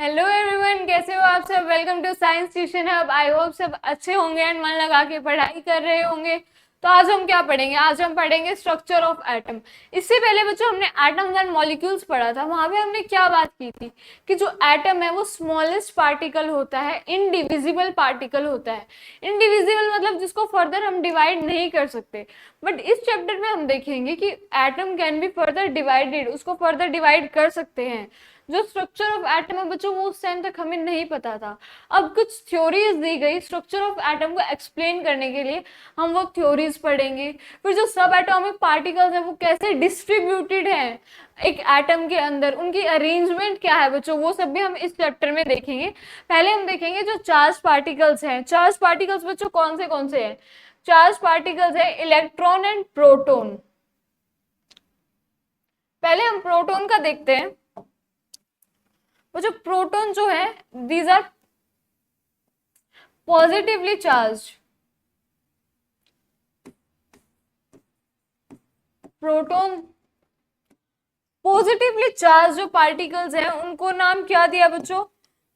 Hello everyone, कैसे हो आप सब। Welcome to science tuition hub. I hope सब अच्छे होंगे एंड मन लगा के पढ़ाई कर रहे होंगे। तो आज हम क्या पढ़ेंगे? आज हम पढ़ेंगे स्ट्रक्चर ऑफ एटम। इससे पहले बच्चों हमने एटम्स एंड मॉलिक्यूल्स पढ़ा था। वहां पे हमने क्या बात की थी कि जो एटम है वो स्मॉलेस्ट पार्टिकल होता है, इनडिविजिबल पार्टिकल होता है। इनडिविजिबल मतलब जिसको फर्दर हम डिवाइड नहीं कर सकते। बट इस चैप्टर में हम देखेंगे कि atom can be further divided, उसको फर्दर डिवाइड कर सकते हैं। जो स्ट्रक्चर ऑफ एटम है बच्चों, वो उस टाइम तक हमें नहीं पता था। अब कुछ थ्योरीज दी गई स्ट्रक्चर ऑफ एटम को एक्सप्लेन करने के लिए, हम वो थ्योरीज पढ़ेंगे। फिर जो सब एटॉमिक पार्टिकल्स है वो कैसे डिस्ट्रीब्यूटेड है एक एटम के अंदर, उनकी अरेंजमेंट क्या है बच्चों, वो सब भी हम इस चैप्टर में देखेंगे। पहले हम देखेंगे जो चार्ज पार्टिकल्स हैं। चार्ज पार्टिकल्स बच्चों कौन से हैं? चार्ज पार्टिकल्स है इलेक्ट्रॉन एंड प्रोटॉन। पहले हम प्रोटॉन का देखते हैं। वो जो प्रोटॉन जो है, these are positively charge. Proton positively charge जो पार्टिकल्स हैं उनको नाम क्या दिया बच्चों?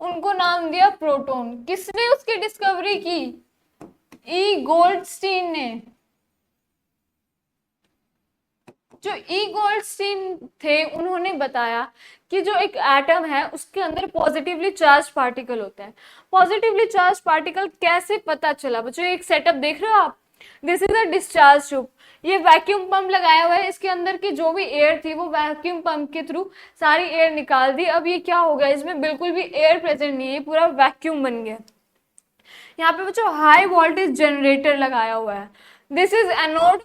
उनको नाम दिया प्रोटॉन। किसने उसकी डिस्कवरी की? ई गोल्डस्टीन ने। जो ई गोल्डस्टीन थे उन्होंने बताया कि जो एक एटम है उसके अंदर पॉजिटिवली चार्ज पार्टिकल होते हैं। पॉजिटिवली चार्ज पार्टिकल कैसे पता चला बच्चों? एक सेटअप देख रहे हो आप, this is a discharge tube. ये वैक्यूम पंप लगाया हुआ है, इसके अंदर की जो भी एयर थी वो वैक्यूम पंप के थ्रू सारी एयर निकाल दी। अब ये क्या हो गया, इसमें बिल्कुल भी एयर प्रेजेंट नहीं है, पूरा वैक्यूम बन गया। यहाँ पे बच्चों हाई वोल्टेज जनरेटर लगाया हुआ है। This is anode.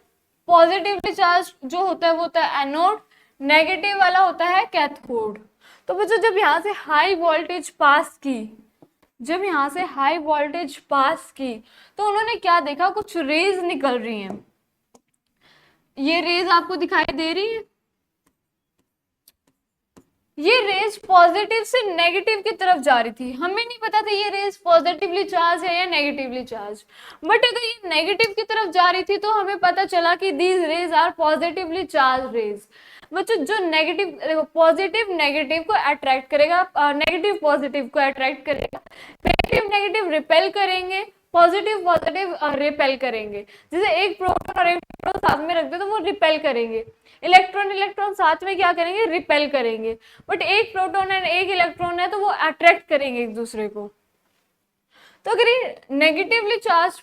Positively charge जो होता है वो होता है एनोड, नेगेटिव वाला होता है कैथोड। तो बच्चों जब यहाँ से हाई वोल्टेज पास की, जब यहाँ से हाई वोल्टेज पास की तो उन्होंने क्या देखा, कुछ रेज निकल रही हैं। ये रेज आपको दिखाई दे रही है। ये रेज पॉजिटिव से नेगेटिव की तरफ जा रही थी। हमें नहीं पता था ये रेज पॉजिटिवली चार्ज है या नेगेटिवली चार्ज। बट अगर ये नेगेटिव की तरफ जा रही थी तो हमें पता चला कि these rays are positively charge rays. बच्चों जो नेगेटिव, देखो पॉजिटिव नेगेटिव को अट्रैक्ट करेगा, नेगेटिव पॉजिटिव को अट्रैक्ट करेगा, नेगेटिव नेगेटिव रिपेल करेंगे, पॉजिटिव पॉजिटिव रिपेल करेंगे। जैसे एक प्रोटॉन और एक प्रोटॉन साथ में रख दे तो वो रिपेल करेंगे। इलेक्ट्रॉन इलेक्ट्रॉन साथ में क्या करेंगे? रिपेल करेंगे। बट एक प्रोटॉन एंड एक इलेक्ट्रॉन है तो वो अट्रैक्ट करेंगे एक दूसरे को। तो अगर ये नेगेटिवली चार्ज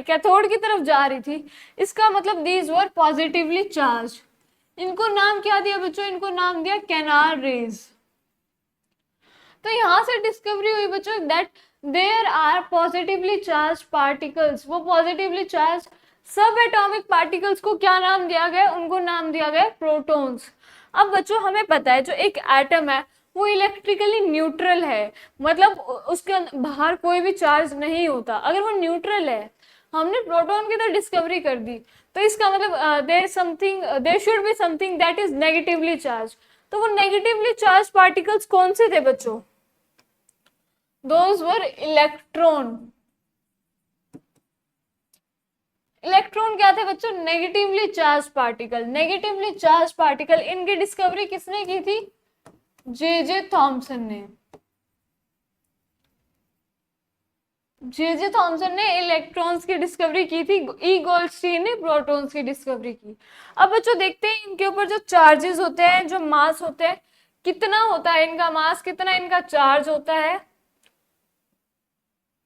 कैथोड की तरफ जा रही थी, इसका मतलब दीज वर पॉजिटिवली चार्ज। इनको नाम क्या दिया बच्चों? इनको नाम दिया कैनार रेज। तो यहां से डिस्कवरी हुई बच्चों that there are positively charge particles. वो positively charge subatomic particles को क्या नाम दिया गया? उनको नाम दिया गया प्रोटॉन्स। अब बच्चों हमें पता है जो एक एटम है वो इलेक्ट्रिकली न्यूट्रल है, मतलब उसके बाहर कोई भी चार्ज नहीं होता। अगर वो न्यूट्रल है, हमने प्रोटॉन की तो डिस्कवरी कर दी, तो इसका मतलब there should be something that is negatively charge. तो वो नेगेटिवली चार्ज पार्टिकल्स कौन से थे बच्चों? Those were electron। इलेक्ट्रॉन क्या थे बच्चों? Negatively charge particle. Negatively charge particle, इनकी डिस्कवरी किसने की थी? जे थॉमसन ने। जे थॉमसन ने इलेक्ट्रॉन्स की डिस्कवरी की थी, ई गोल्डस्टीन ने प्रोटॉन्स की डिस्कवरी की। अब बच्चों देखते हैं इनके ऊपर जो चार्जेस होते हैं, जो मास होते हैं, कितना होता है इनका मास, कितना इनका चार्ज होता है,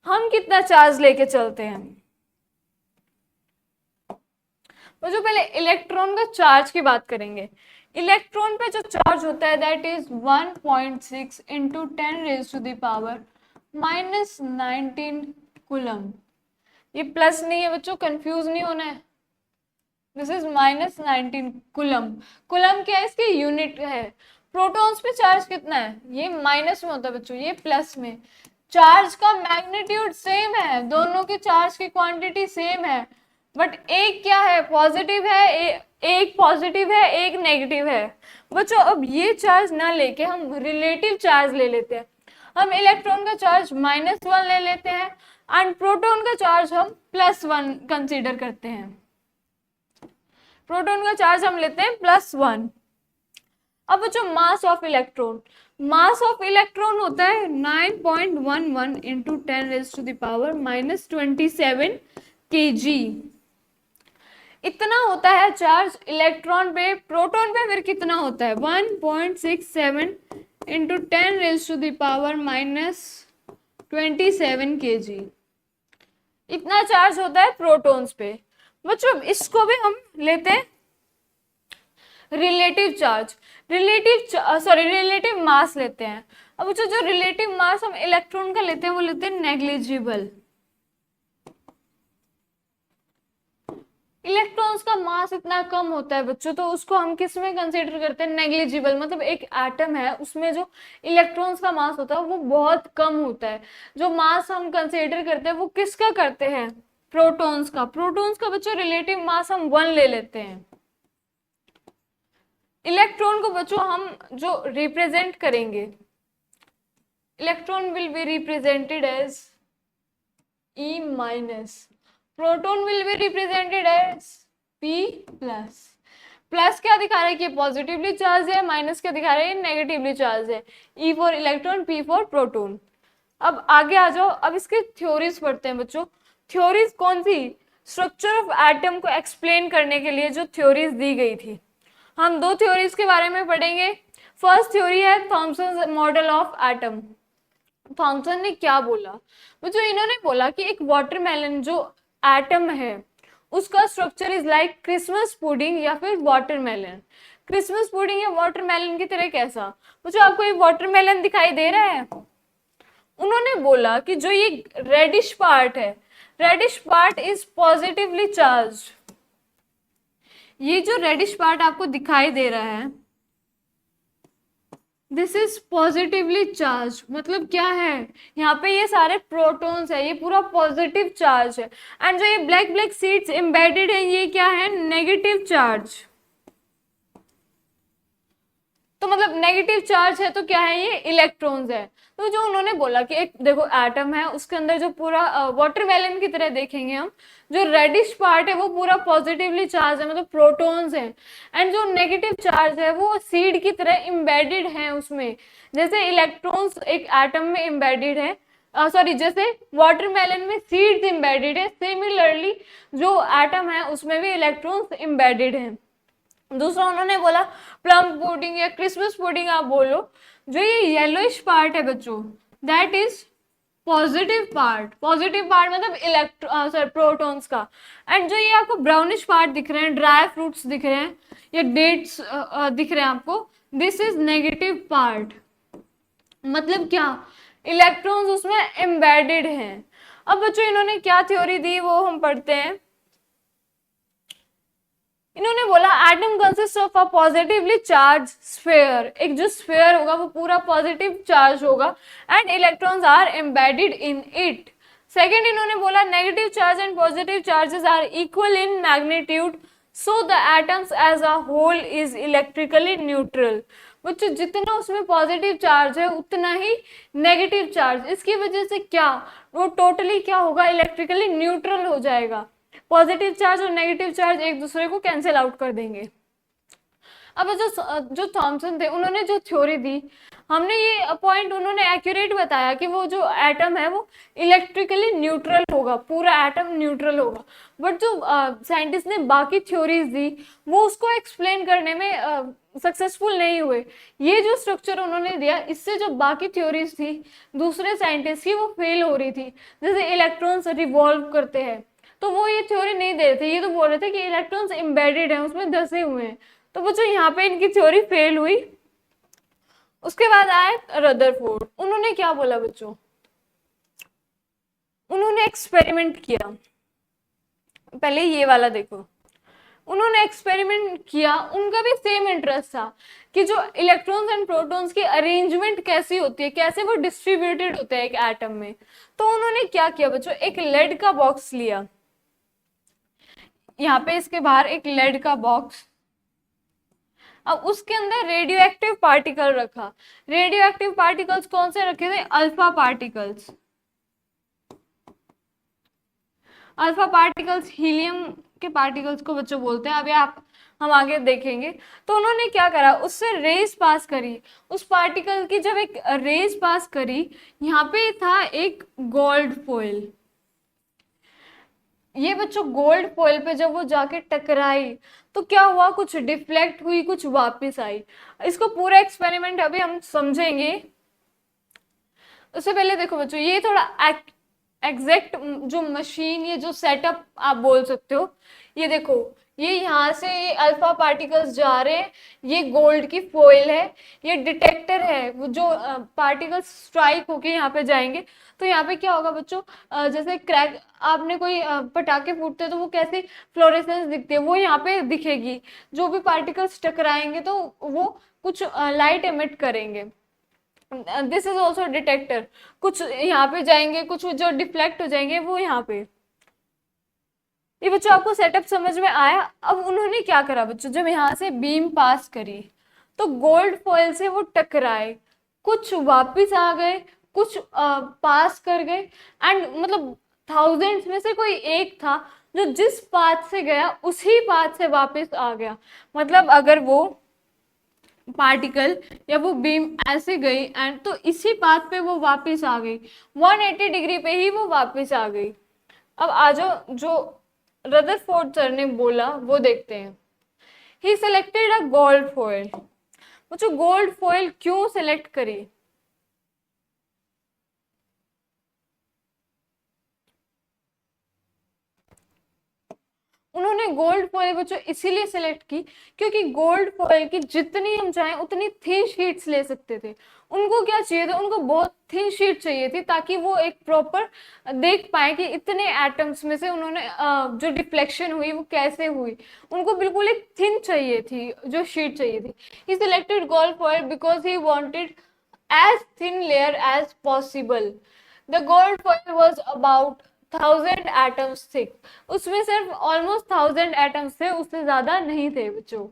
हम कितना चार्ज लेके चलते हैं। तो जो पहले इलेक्ट्रॉन का चार्ज की बात करेंगे। इलेक्ट्रॉन पे जो चार्ज होता है दैट इज 1.6 इंटू 10⁻⁻⁻19 कूलम। ये प्लस नहीं है बच्चों, कंफ्यूज नहीं होना है। This is -19 coulomb. कूलम क्या है? इसकी यूनिट है। प्रोटॉन्स पे चार्ज कितना है? ये माइनस में होता है बच्चों, ये प्लस में। चार्ज का मैग्नीट्यूड सेम है, दोनों की चार्ज की क्वांटिटी सेम है, बट एक क्या है? पॉजिटिव है, एक पॉजिटिव है, एक नेगेटिव है। बच्चों अब ये चार्ज ना लेके हम रिलेटिव चार्ज ले लेते हैं। हम इलेक्ट्रॉन का चार्ज -1 ले लेते हैं एंड प्रोटॉन का चार्ज हम +1 कंसीडर करते हैं। प्रोटॉन का चार्ज हम लेते हैं +1। अब बच्चों mass of electron, mass of electron होता है 9.11 इंटू 10⁻⁻27 kg। इतना होता है चार्ज इलेक्ट्रॉन पे। प्रोटॉन पे फिर कितना होता है 1.67 इंटू 10⁻⁻27 kg। इतना चार्ज होता है प्रोटॉन्स पे। बच्चों इसको भी हम लेते हैं रिलेटिव चार्ज, रिलेटिव मास लेते हैं। अब जो रिलेटिव मास हम इलेक्ट्रॉन का लेते हैं वो लेते हैं नेग्लिजिबल। इलेक्ट्रॉन्स का मास इतना कम होता है बच्चों, तो उसको हम किस में कंसीडर करते हैं नेग्लिजिबल। मतलब एक एटम है उसमें जो इलेक्ट्रॉन्स का मास होता है वो बहुत कम होता है। जो मास हम कंसीडर करते हैं वो किसका करते हैं, प्रोटॉन्स का। प्रोटॉन्स का बच्चों रिलेटिव मास हम 1 ले लेते हैं। इलेक्ट्रॉन को बच्चों हम जो रिप्रेजेंट करेंगे, electron will be represented as E minus, proton will be represented as P plus. Plus क्या दिखा रहा है कि पॉजिटिवली चार्ज है, माइनस क्या दिखा रहा है नेगेटिवली चार्ज है। E for electron, P for proton. अब आगे आ जाओ, अब इसके थ्योरीज पढ़ते हैं बच्चों। थ्योरीज कौन सी, स्ट्रक्चर ऑफ एटम को एक्सप्लेन करने के लिए जो थ्योरीज दी गई थी। हम 2 थ्योरीज के बारे में पढ़ेंगे। फर्स्ट थ्योरी है Thomson model of atom. Thomson ने क्या बोला, जो इन्होंने बोला कि एक वाटरमेलन जो एटम है उसका structure is like Christmas pudding या फिर वाटरमेलन। क्रिसमस पुडिंग या वाटरमेलन की तरह कैसा, मुझे आपको एक वाटरमेलन दिखाई दे रहा है। उन्होंने बोला कि जो ये रेडिश पार्ट है, reddish part is positively charge. ये जो रेडिश पार्ट आपको दिखाई दे रहा है दिस इज पॉजिटिवली चार्ज। मतलब क्या है, यहाँ पे ये सारे प्रोटॉन्स है, ये पूरा पॉजिटिव चार्ज है। एंड जो ये ब्लैक ब्लैक सीड्स एम्बेडेड है ये क्या है, नेगेटिव चार्ज। तो मतलब नेगेटिव चार्ज है तो क्या है, ये इलेक्ट्रॉन्स है। तो जो उन्होंने बोला कि एक देखो एटम है उसके अंदर जो पूरा वाटरमेलन की तरह देखेंगे हम, जो रेडिश पार्ट है वो पूरा पॉजिटिवली चार्ज है, मतलब प्रोटॉन्स हैं। एंड जो नेगेटिव चार्ज है वो सीड की तरह इम्बेडेड है उसमें। जैसे इलेक्ट्रॉन्स एक एटम में इम्बेडेड है, सॉरी जैसे वाटरमेलन में सीड्स इम्बेडेड है, सिमिलरली जो एटम है उसमें भी इलेक्ट्रॉन्स इम्बेडेड है। दूसरा उन्होंने बोला प्लम पुडिंग या क्रिसमस पुडिंग आप बोलो, जो ये येलोइश पार्ट है बच्चों that is positive part. Positive part मतलब प्रोटॉन्स का। एंड जो ये आपको ब्राउनिश पार्ट दिख रहे हैं, ड्राई फ्रूट्स दिख रहे हैं या डेट्स दिख रहे हैं आपको, दिस इज नेगेटिव पार्ट। मतलब क्या, इलेक्ट्रॉन्स उसमें एम्बेडेड हैं। अब बच्चों इन्होंने क्या थ्योरी दी वो हम पढ़ते हैं। इन्होंने बोला atom consist of a positively charge sphere. एक जो स्फीयर होगा वो पूरा पॉजिटिव चार्ज होगा and electrons are embedded in it. Second इन्होंने बोला negative charge and positive charges are equal in magnitude, so the atoms as a whole is electrically neutral. बच्चों जितना उसमें पॉजिटिव चार्ज है उतना ही नेगेटिव चार्ज, इसकी वजह से क्या वो टोटली क्या होगा, इलेक्ट्रिकली न्यूट्रल हो जाएगा। पॉजिटिव चार्ज और नेगेटिव चार्ज एक दूसरे को कैंसिल आउट कर देंगे। अब जो थॉमसन थे उन्होंने जो थ्योरी दी, हमने ये पॉइंट उन्होंने एक्यूरेट बताया कि वो जो एटम है वो इलेक्ट्रिकली न्यूट्रल होगा, पूरा एटम न्यूट्रल होगा। बट जो साइंटिस्ट ने बाकी थ्योरीज दी वो उसको एक्सप्लेन करने में सक्सेसफुल नहीं हुए। ये जो स्ट्रक्चर उन्होंने दिया इससे जो बाकी थ्योरीज थी दूसरे साइंटिस्ट की वो फेल हो रही थी। जैसे इलेक्ट्रॉन्स रिवॉल्व करते हैं तो वो ये थ्योरी नहीं दे रहे थे, ये तो बोल रहे थे कि इलेक्ट्रॉन्स एम्बेडेड हैं उसमें धसे हुए हैं। तो बच्चों यहाँ पे इनकी थ्योरी फेल हुई। उसके बाद आए रदरफोर्ड। उन्होंने क्या बोला बच्चों, उन्होंने एक्सपेरिमेंट किया। पहले ये वाला देखो, उन्होंने एक्सपेरिमेंट किया, उनका भी सेम इंटरेस्ट था कि जो इलेक्ट्रॉन्स एंड प्रोटॉन्स की अरेंजमेंट कैसी होती है, कैसे वो डिस्ट्रीब्यूटेड होते हैं एक एटम में। तो उन्होंने क्या किया बच्चों, एक लेड का बॉक्स लिया, यहाँ पे इसके बाहर एक लेड का बॉक्स, अब उसके अंदर रेडियो एक्टिव पार्टिकल रखा। रेडियो एक्टिव पार्टिकल्स कौन से रखे थे, alpha particles. Alpha particles helium के पार्टिकल्स को बच्चों बोलते हैं। अभी आप हम आगे देखेंगे। तो उन्होंने क्या करा, उससे रेज पास करी, उस पार्टिकल की जब एक रेज पास करी, यहाँ पे था एक गोल्ड फॉइल। ये बच्चों गोल्ड फॉइल पे जब वो जाके टकराई तो क्या हुआ, कुछ डिफ्लेक्ट हुई, कुछ वापस आई। इसको पूरा एक्सपेरिमेंट अभी हम समझेंगे। उससे पहले देखो बच्चों, ये थोड़ा एग्जैक्ट जो मशीन, ये जो सेटअप आप बोल सकते हो, ये देखो, ये यहाँ से ये अल्फा पार्टिकल्स जा रहे हैं, ये गोल्ड की फॉइल है, ये डिटेक्टर है, वो जो पार्टिकल्स स्ट्राइक होके यहाँ पे जाएंगे तो यहाँ पे क्या होगा बच्चों, जैसे क्रैक, आपने कोई पटाखे फूटते हैं तो वो कैसे फ्लोरेसेंस दिखती है, वो यहाँ पे दिखेगी। जो भी पार्टिकल्स टकराएंगे तो वो कुछ लाइट एमिट करेंगे। दिस इज ऑल्सो डिटेक्टर, कुछ यहाँ पे जाएंगे, कुछ जो डिफ्लेक्ट हो जाएंगे वो यहाँ पे। ये बच्चों आपको सेटअप समझ में आया। अब उन्होंने क्या करा बच्चों, जब यहाँ से बीम पास करी तो गोल्ड फॉइल से वो टकराए, कुछ वापस आ गए, कुछ पास कर गए, एंड मतलब थाउजेंड्स में से कोई एक था जो जिस पाथ से गया उसी पाथ से वापस आ गया। मतलब अगर वो पार्टिकल या वो बीम ऐसे गई एंड तो इसी पाथ पे वो वापस आ गई, 180 डिग्री पे ही वो वापस आ गई। अब आ जाओ, जो रदरफोर्ड सर ने बोला वो देखते हैं। ही सिलेक्टेड अ गोल्ड फॉइल। मुझे गोल्ड फॉइल क्यों सिलेक्ट करी, उन्होंने गोल्ड फॉइल बच्चों इसीलिए सिलेक्ट की क्योंकि गोल्ड फॉइल की जितनी हम चाहें उतनी थिन शीट्स ले सकते थे। उनको क्या चाहिए था, उनको बहुत थिन शीट चाहिए थी ताकि वो एक प्रॉपर देख पाए कि इतने एटम्स में से उन्होंने जो डिफ्लेक्शन हुई वो कैसे हुई। उनको बिल्कुल एक थिन चाहिए थी, जो शीट चाहिए थी। He selected gold foil because he wanted as thin layer as possible. The gold foil was about 1000 atoms thick. उसमें सिर्फ almost 1000 atoms थे, उससे ज्यादा नहीं थे बच्चों।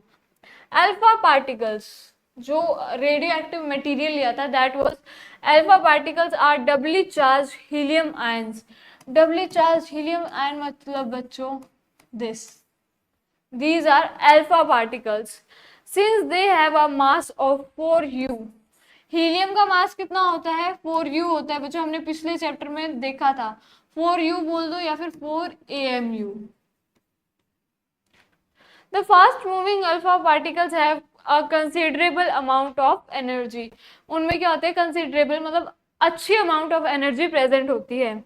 अल्फा पार्टिकल्स, जो रेडियो एक्टिव मटेरियल लिया था, that was alpha particles are doubly charged helium ions. Doubly charged helium ion मतलब बच्चों this, these are alpha particles since they have a mass of 4u। Helium का मास कितना होता है, 4u होता है बच्चों, हमने पिछले चैप्टर में देखा था। 4u बोल दो या फिर 4amu। The fast moving alpha particles have a considerable amount of energy। उनमें क्या होता है, considerable मतलब अच्छी amount of energy present होती है।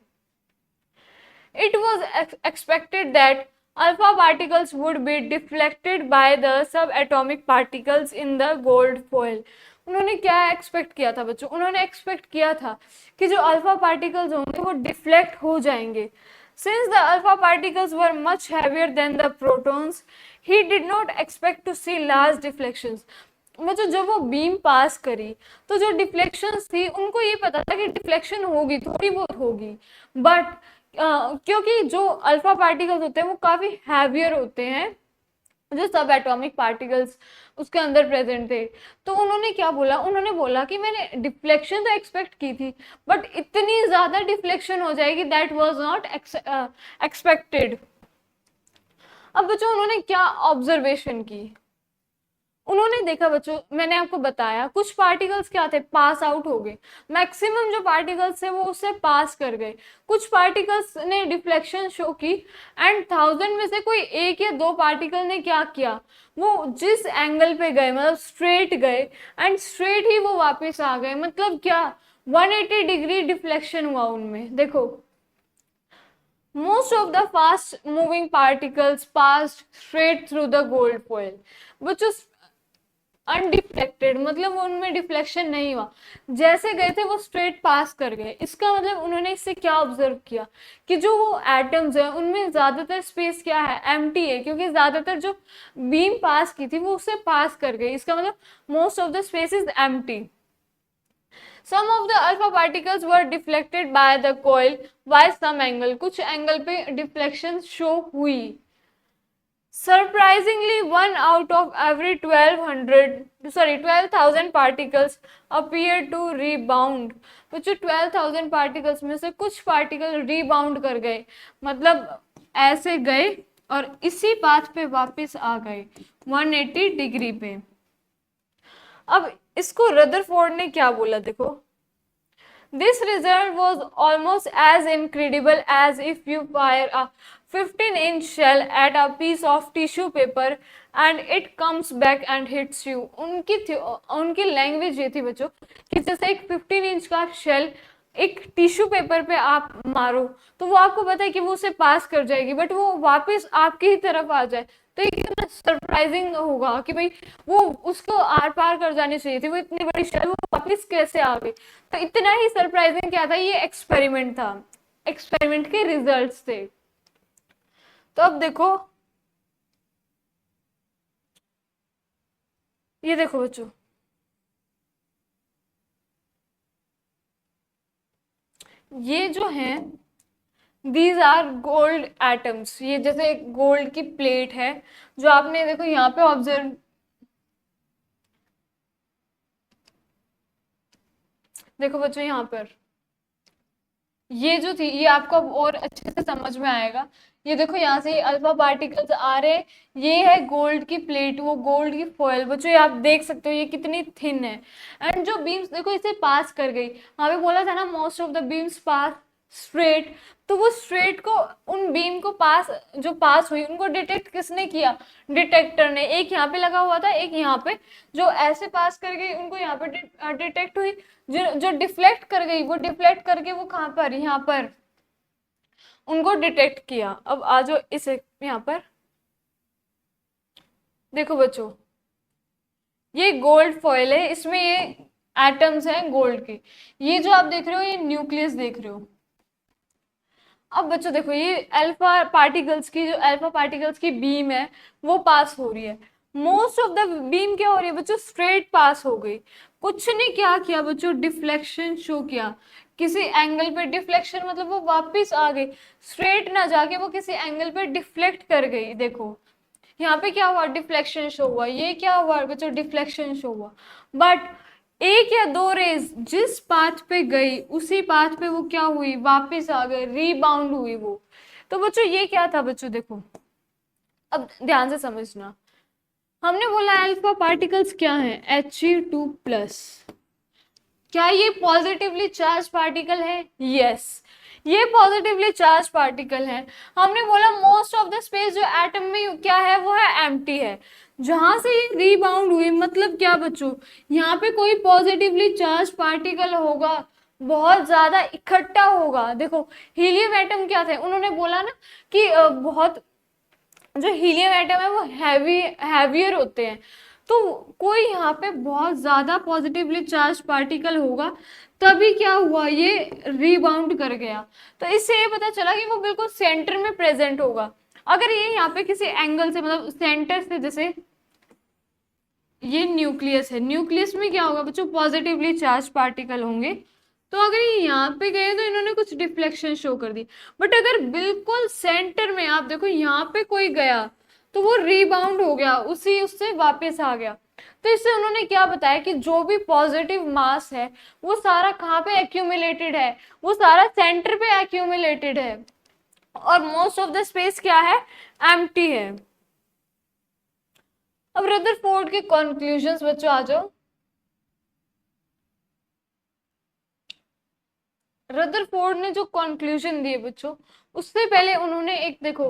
It was expected that alpha particles would be deflected by the subatomic particles in the gold foil। उन्होंने क्या एक्सपेक्ट किया था बच्चों, उन्होंने एक्सपेक्ट किया था कि जो अल्फा पार्टिकल्स होंगे वो डिफ्लेक्ट हो जाएंगे। Since the alpha particles were much heavier than the protons, he did not expect to see large deflections. बच्चों जब वो बीम पास करी तो जो डिफ्लेक्शंस थी उनको ये पता था कि डिफ्लेक्शन होगी, थोड़ी बहुत होगी, बट क्योंकि जो अल्फा पार्टिकल्स होते हैं वो काफी हैवियर होते हैं, जो सब एटॉमिक पार्टिकल्स उसके अंदर प्रेजेंट थे, तो उन्होंने क्या बोला, उन्होंने बोला कि मैंने डिफ्लेक्शन तो एक्सपेक्ट की थी बट इतनी ज्यादा डिफ्लेक्शन हो जाएगी दैट वाज नॉट एक्सपेक्टेड। अब बच्चों उन्होंने क्या ऑब्जर्वेशन की, उन्होंने देखा बच्चों, मैंने आपको बताया कुछ पार्टिकल्स क्या थे, पास आउट हो गए, मैक्सिमम जो पार्टिकल्स थे वो उससे पास कर गए, कुछ पार्टिकल्स ने डिफ्लेक्शन शो की, एंड 1000 में से कोई एक या दो पार्टिकल ने क्या किया, वो जिस एंगल पे गए मतलब स्ट्रेट गए एंड स्ट्रेट ही वो वापस आ गए। मतलब क्या, 180 डिग्री डिफ्लेक्शन हुआ उनमें। देखो, most of the fast moving particles passed straight through the gold foil, which was undeflected, मतलब उनमें डिफ्लेक्शन नहीं हुआ, जैसे गए थे वो स्ट्रेट पास कर गए। इसका मतलब उन्होंने इससे क्या ऑब्जर्व किया कि जो वो एटम्स है उनमें ज्यादातर स्पेस क्या है, एम्प्टी है, क्योंकि ज्यादातर जो बीम पास की थी वो उससे पास कर गई। इसका मतलब most of the space is empty. Some of the alpha particles were deflected by the coil by some angle, कुछ एंगल पे डिफ्लेक्शन शो हुई। Surprisingly, 1 out of every 12,000 particles appear to rebound। बच्चों 12,000 particles में से कुछ particle rebound कर गए, मतलब ऐसे गए और इसी पाथ पे वापस आ गए 180 डिग्री पे। अब इसको रदरफोर्ड ने क्या बोला, देखो, this result was almost as incredible as if you fire a 15-inch shell at a piece of tissue paper and it comes back and hits you। उनकी लैंग्वेज ये थी बच्चों कि जैसे एक 15 इंच का शेल एक टिश्यू पेपर पे आप मारो तो वो आपको पता है कि वो उसे पास कर जाएगी, बट वो वापस आपकी ही तरफ आ जाए तो ये कितना सरप्राइजिंग होगा कि भाई वो उसको आर पार कर जानी चाहिए थी, वो इतनी बड़ी शेल वो वापस कैसे आ गई। तो इतना ही सरप्राइजिंग क्या था, ये एक्सपेरिमेंट था, एक्सपेरिमेंट के रिजल्ट्स थे। तो अब देखो, ये देखो बच्चों, ये जो है दीज आर गोल्ड एटम्स, ये जैसे गोल्ड की प्लेट है जो आपने देखो यहाँ पे ऑब्जर्व, देखो बच्चों यहाँ पर ये जो थी ये आपको अब और अच्छे से समझ में आएगा। ये देखो यहाँ से ये अल्फा पार्टिकल्स आ रहे हैं, ये है गोल्ड की प्लेट, वो गोल्ड की फॉयल बच्चों, ये आप देख सकते हो ये कितनी थिन है। एंड जो बीम्स देखो इसे पास कर गई, वहां पे बोला था ना most of the beams pass straight, तो वो स्ट्रेट को उन बीम को पास जो पास हुई उनको डिटेक्ट किसने किया, डिटेक्टर ने। एक यहाँ पे लगा हुआ था, एक यहाँ पे, जो ऐसे पास कर गई उनको यहाँ पे डिटेक्ट हुई, जो डिफ्लेक्ट कर गई वो डिफ्लेक्ट करके वो कहाँ पर, यहाँ पर उनको डिटेक्ट किया। अब आ जाओ इसे यहाँ पर, देखो बच्चों ये गोल्ड फॉयल है, इसमें ये एटम्स हैं गोल्ड के, ये जो आप देख रहे हो ये न्यूक्लियस देख रहे हो। अब बच्चों देखो ये अल्फा पार्टिकल्स की, जो अल्फा पार्टिकल्स की बीम है वो पास हो रही है, मोस्ट ऑफ द बीम क्या हो रही है बच्चों, स्ट्रेट पास हो गई। कुछ ने क्या किया बच्चों, डिफ्लेक्शन शो किया, किसी एंगल पे डिफ्लेक्शन, मतलब वो वापस आ गई, स्ट्रेट ना जाके वो किसी एंगल पे डिफ्लेक्ट कर गई। देखो यहाँ पे क्या हुआ, डिफ्लेक्शन शो हुआ, ये क्या हुआ बच्चों, डिफ्लेक्शन शो हुआ। बट एक या दो रेज जिस पाथ पे गई उसी पाथ पे वो क्या हुई, वापस आ गई, रीबाउंड हुई वो। तो बच्चों ये क्या था बच्चों, देखो अब ध्यान से समझना, हमने बोला अल्फा पार्टिकल्स क्या है, He2+, क्या ये पॉजिटिवली चार्ज पार्टिकल है, यस ये पॉजिटिवली चार्ज पार्टिकल है। हमने बोला मोस्ट ऑफ द स्पेस जो एटम में क्या है वो है एम्प्टी है, जहां से ये रीबाउंड हुई, मतलब क्या बच्चों, यहाँ पे कोई पॉजिटिवली चार्ज पार्टिकल होगा, बहुत ज्यादा इकट्ठा होगा। देखो हीलियम एटम क्या थे, उन्होंने बोला ना कि बहुत जो हीलियम एटम है वो हैवियर होते हैं, तो कोई यहाँ पे बहुत ज्यादा पॉजिटिवली चार्ज पार्टिकल होगा, तभी क्या हुआ ये रीबाउंड कर गया। तो इससे ये पता चला कि वो बिल्कुल सेंटर में प्रेजेंट होगा। अगर ये यहाँ पे किसी एंगल से, मतलब सेंटर से, जैसे ये न्यूक्लियस है, न्यूक्लियस में क्या होगा बच्चों, पॉजिटिवली चार्ज पार्टिकल होंगे, तो अगर ये यहाँ पे गए तो इन्होंने कुछ डिफ्लेक्शन शो कर दी। बट अगर बिल्कुल सेंटर में आप देखो यहाँ पे कोई गया तो वो रीबाउंड हो गया, उसी उससे वापस आ गया। तो इससे उन्होंने क्या बताया कि जो भी पॉजिटिव मास है वो सारा कहाँ पे एक्यूमुलेटेड है, वो सारा सेंटर पे एक्यूमुलेटेड है, और मोस्ट ऑफ द स्पेस क्या है, एम्प्टी है। अब रदरफोर्ड के कंक्लूजन्स बच्चों आ जाओ। रदरफोर्ड ने जो कंक्लूजन दिए बच्चों, उससे पहले उन्होंने एक देखो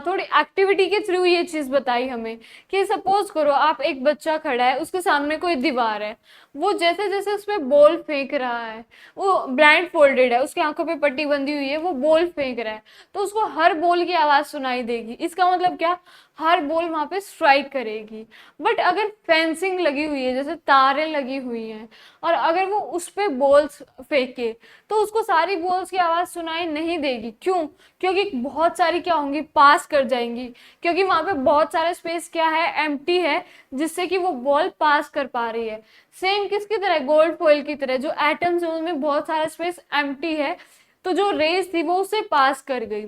थोड़ी एक्टिविटी के थ्रू ये चीज बताई हमें कि सपोज करो आप, एक बच्चा खड़ा है, उसके सामने कोई दीवार है, वो जैसे जैसे उस पर बॉल फेंक रहा है, वो ब्लाइंड फोल्डेड है, उसकी आंखों पे पट्टी बंधी हुई है, वो बॉल फेंक रहा है, तो उसको हर बॉल की आवाज सुनाई देगी। इसका मतलब क्या, हर बॉल वहां पे स्ट्राइक करेगी। बट अगर फेंसिंग लगी हुई है, जैसे तारें लगी हुई हैं, और अगर वो उस पे बॉल्स फेंके तो उसको सारी बॉल्स की आवाज सुनाई नहीं देगी। क्यों, क्योंकि बहुत सारी क्या होंगी, पास कर जाएंगी, क्योंकि वहां पे बहुत सारा स्पेस क्या है, एम्प्टी है, जिससे कि वो बॉल पास कर पा रही है। सेम किसकी तरह, गोल्ड फॉइल की तरह, जो एटम्स है उनमें बहुत सारा स्पेस एम्प्टी है, तो जो रेज थी वो उसे पास कर गई।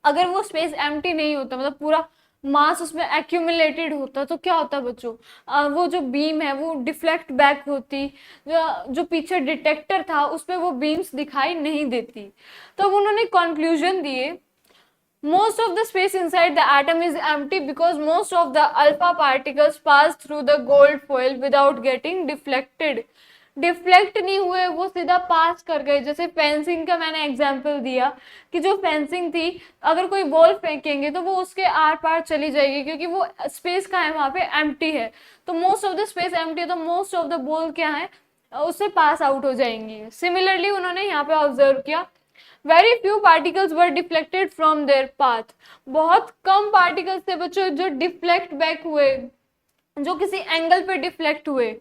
अगर वो स्पेस एम्प्टी नहीं होता, मतलब पूरा मास उसमें एक्यूमुलेटेड होता, तो क्या होता बच्चों, वो जो बीम है वो डिफ्लेक्ट बैक होती, जो पीछे डिटेक्टर था उस पर वो बीम्स दिखाई नहीं देती। तो उन्होंने कंक्लूजन दिए Most of the space inside the atom is empty because most of the alpha particles pass through the gold foil without getting deflected. Deflect नहीं हुए, वो सीधा पास कर गए। जैसे फेंसिंग का मैंने एग्जांपल दिया कि जो फेंसिंग थी, अगर कोई बॉल फेंकेंगे तो वो उसके आर पार चली जाएगी क्योंकि वो स्पेस का है, वहां पे एम्प्टी है। तो most of the space empty है, तो मोस्ट ऑफ द बॉल क्या है, उससे पास आउट हो जाएंगी। सिमिलरली उन्होंने यहाँ पे ऑब्जर्व किया, very few particles were deflected from there path. बहुत कम पार्टिकल्स थे बच्चों जो डिफ्लेक्ट बैक हुए, जो किसी एंगल पे डिफ्लेक्ट हुए,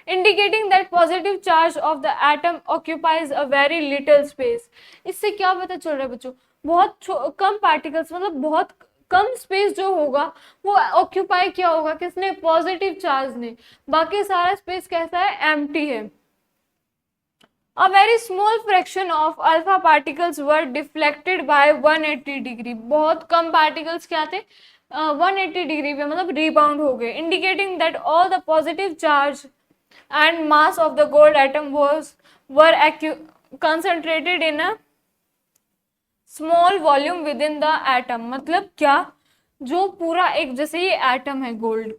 indicating that positive charge of the atom occupies a very little space. इससे क्या पता चल रहा है बच्चों, बहुत कम पार्टिकल्स, मतलब बहुत कम स्पेस जो होगा वो ऑक्यूपाई किया होगा किसने, पॉजिटिव चार्ज ने। बाकी सारा स्पेस कैसा है, एम्प्टी है। A very small fraction of alpha particles were deflected by 180 degree। बहुत कम particles क्या थे, 180 डिग्री पे, मतलब rebound हो गए, indicating that all the positive charge and mass of the gold atom were concentrated in a small volume within the atom। मतलब क्या, जो पूरा एक, जैसे ये एटम है गोल्ड,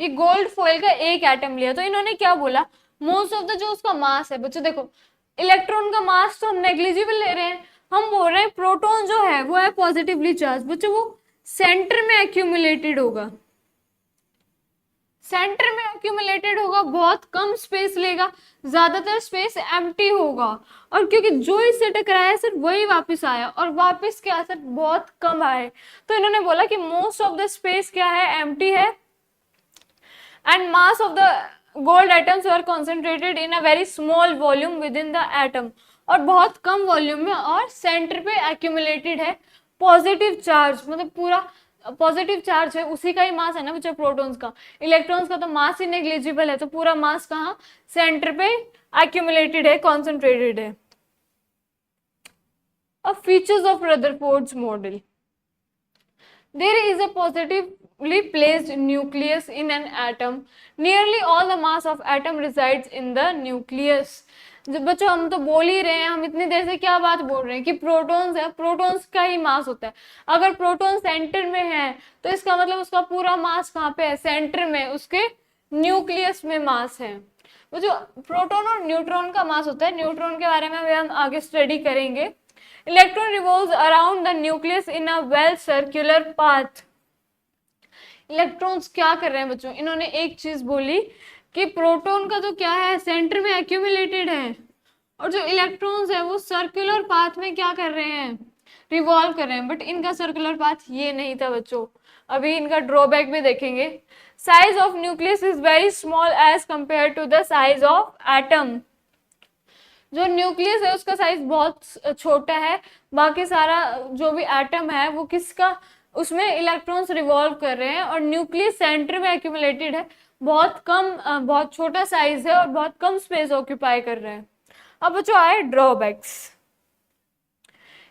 ये गोल्ड फॉइल का एक एटम लिया, तो इन्होंने क्या बोला, मोस्ट ऑफ द जो उसका मास है बच्चों, देखो इलेक्ट्रॉन का मास तो हम नेग्लिजिबल ले रहे हैं, हम बोल रहे हैं प्रोटॉन जो है वो है पॉजिटिवली चार्ज। बच्चों वो सेंटर में एक्यूमुलेटेड होगा, सेंटर में एक्यूमुलेटेड होगा, बहुत कम स्पेस लेगा, ज्यादातर स्पेस एम्प्टी होगा। और क्योंकि जो इससे टकराया सिर्फ वही वापस आया, और वापस क्या सर, बहुत कम आए, तो इन्होंने बोला कि मोस्ट ऑफ द स्पेस क्या है, एम्प्टी है, and mass of the gold atoms were concentrated in a very small volume with in the atom, और बहुत कम वॉल्यूम में, और सेंटर पे एक्यूमुलेटेड है पॉजिटिव चार्ज, मतलब पूरा पॉजिटिव चार्ज है, उसी का ही मास है ना बच्चा प्रोटॉन्स का। इलेक्ट्रॉन्स का तो मास ही नेग्लिजिबल है, तो पूरा मास कहाँ, सेंटर पे एक्यूमुलेटेड है, कॉन्सेंट्रेटेड है। अब features of Rutherford's model, there is a positively placed nucleus in an atom, nearly all the mass of atom resides in the nucleus। जब बच्चों हम तो बोल ही रहे हैं, हम इतनी देर से क्या बात बोल रहे हैं कि प्रोटॉन्स है, प्रोटॉन्स का ही मास होता है। अगर प्रोटॉन सेंटर में है तो इसका मतलब उसका पूरा मास कहाँ पे है, सेंटर में, उसके न्यूक्लियस में मास है। वो जो प्रोटॉन और न्यूट्रॉन का मास होता है, न्यूट्रॉन के बारे में हम आगे स्टडी करेंगे। Electron revolves around the nucleus in a well circular path. Electrons क्या कर रहे हैं बच्चों, इन्होंने एक चीज बोली कि प्रोटॉन का तो क्या है, सेंटर में एक्यूमुलेटेड है, और जो इलेक्ट्रॉन्स है वो सर्कुलर पाथ में क्या कर रहे हैं, रिवॉल्व कर रहे हैं। बट इनका सर्कुलर पाथ ये नहीं था बच्चों, अभी इनका ड्रॉबैक भी देखेंगे। Size of nucleus is very small as compare to the size of atom. जो न्यूक्लियस है उसका साइज बहुत छोटा है, बाकी सारा जो भी एटम है वो किसका, उसमें इलेक्ट्रॉन्स रिवॉल्व कर रहे हैं, और न्यूक्लियस सेंटर में एक्यूमुलेटेड है, बहुत कम, बहुत छोटा साइज है और बहुत कम स्पेस ऑक्यूपाई कर रहे हैं। अब बच्चों आए ड्रॉबैक्स।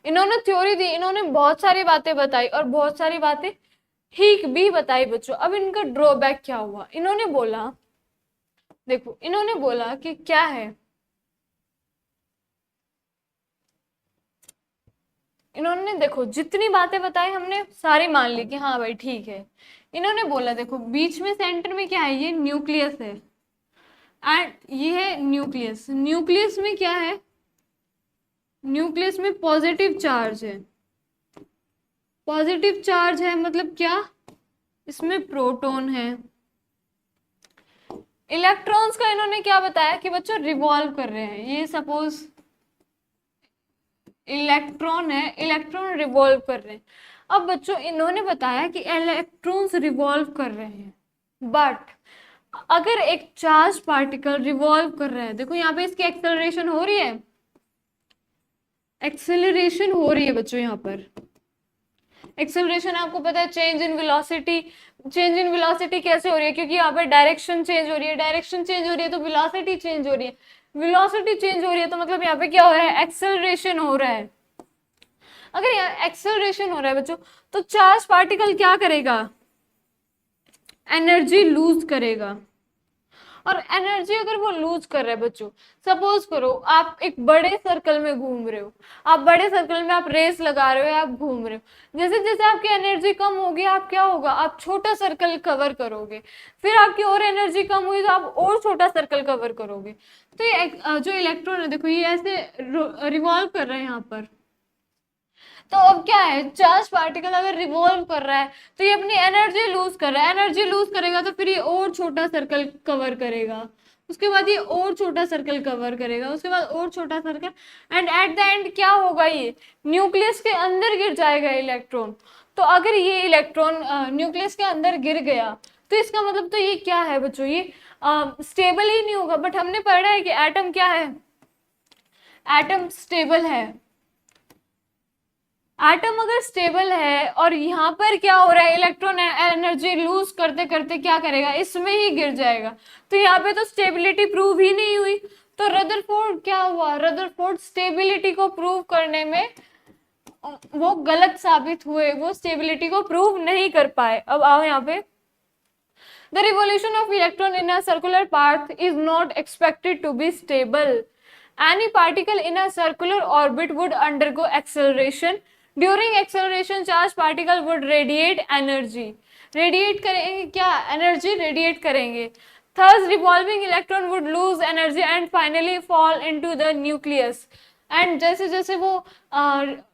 इन्होंने थ्योरी दी, इन्होंने बहुत सारी बातें बताई और बहुत सारी बातें ठीक भी बताई बच्चों। अब इनका ड्रॉबैक क्या हुआ, इन्होंने बोला, देखो इन्होंने बोला कि क्या है, इन्होंने देखो जितनी बातें बताई हमने सारी मान ली कि हाँ भाई ठीक है। इन्होंने बोला देखो बीच में सेंटर में क्या है, ये न्यूक्लियस है, एंड ये है न्यूक्लियस। न्यूक्लियस में क्या है, न्यूक्लियस में पॉजिटिव चार्ज है, पॉजिटिव चार्ज है मतलब क्या, इसमें प्रोटॉन है। इलेक्ट्रॉन्स का इन्होंने क्या बताया कि बच्चों रिवॉल्व कर रहे हैं, ये सपोज इलेक्ट्रॉन है, इलेक्ट्रॉन रिवॉल्व कर रहे हैं। अब बच्चों इन्होंने बताया कि इलेक्ट्रॉन्स रिवॉल्व कर रहे हैं, बट अगर एक चार्ज पार्टिकल रिवॉल्व कर रहा है, देखो यहाँ पे इसकी एक्सेलरेशन हो रही है, एक्सेलरेशन हो रही है बच्चों, यहाँ पर एक्सेलरेशन आपको पता है change in velocity. Change in velocity कैसे हो रही है, क्योंकि यहाँ पर डायरेक्शन चेंज हो रही है, डायरेक्शन चेंज हो रही है तो वेलोसिटी चेंज हो रही है, वेलोसिटी चेंज हो रही है तो मतलब यहाँ पे क्या हो रहा है, एक्सेलरेशन हो रहा है। अगर यहाँ एक्सेलरेशन हो रहा है बच्चों तो चार्ज पार्टिकल क्या करेगा, एनर्जी लूज करेगा, और एनर्जी अगर वो लूज कर रहा है बच्चों, सपोज करो आप एक बड़े सर्कल में घूम रहे हो, आप बड़े सर्कल में आप रेस लगा रहे हो या आप घूम रहे हो, जैसे जैसे आपकी एनर्जी कम होगी आप क्या होगा, आप छोटा सर्कल कवर करोगे, फिर आपकी और एनर्जी कम हुई तो आप और छोटा सर्कल कवर करोगे। तो ये जो इलेक्ट्रॉन है देखो ये ऐसे रिवॉल्व कर रहे हैं यहाँ पर। तो अब क्या है, चार्ज पार्टिकल अगर रिवॉल्व कर रहा है तो ये अपनी एनर्जी लूज कर रहा है, एनर्जी लूज करेगा तो फिर ये और छोटा सर्कल कवर करेगा, उसके बाद ये और छोटा सर्कल कवर करेगा, उसके बाद और छोटा circle, and at the end क्या होगा, ये न्यूक्लियस के अंदर गिर जाएगा इलेक्ट्रॉन। तो अगर ये इलेक्ट्रॉन न्यूक्लियस के अंदर गिर गया तो इसका मतलब तो ये क्या है बच्चों, ये स्टेबल ही नहीं होगा। बट हमने पढ़ा है कि एटम क्या है, एटम स्टेबल है। एटम अगर स्टेबल है और यहाँ पर क्या हो रहा है, इलेक्ट्रॉन एनर्जी लूज करते करते क्या करेगा, इसमें ही गिर जाएगा। तो यहाँ पे तो स्टेबिलिटी प्रूव ही नहीं हुई। तो रदरफोर्ड क्या हुआ, रदरफोर्ड स्टेबिलिटी को प्रूव करने में वो गलत साबित हुए, वो स्टेबिलिटी को प्रूव नहीं कर पाए। अब आओ यहाँ पे, the revolution of electron in a circular path is not expected to be stable. Any particle in a circular orbit would undergo acceleration. During acceleration, charged particle would radiate energy. Radiate करेंगे क्या, energy radiate करेंगे। Thus, revolving electron would lose energy and finally fall into the nucleus. And जैसे जैसे वो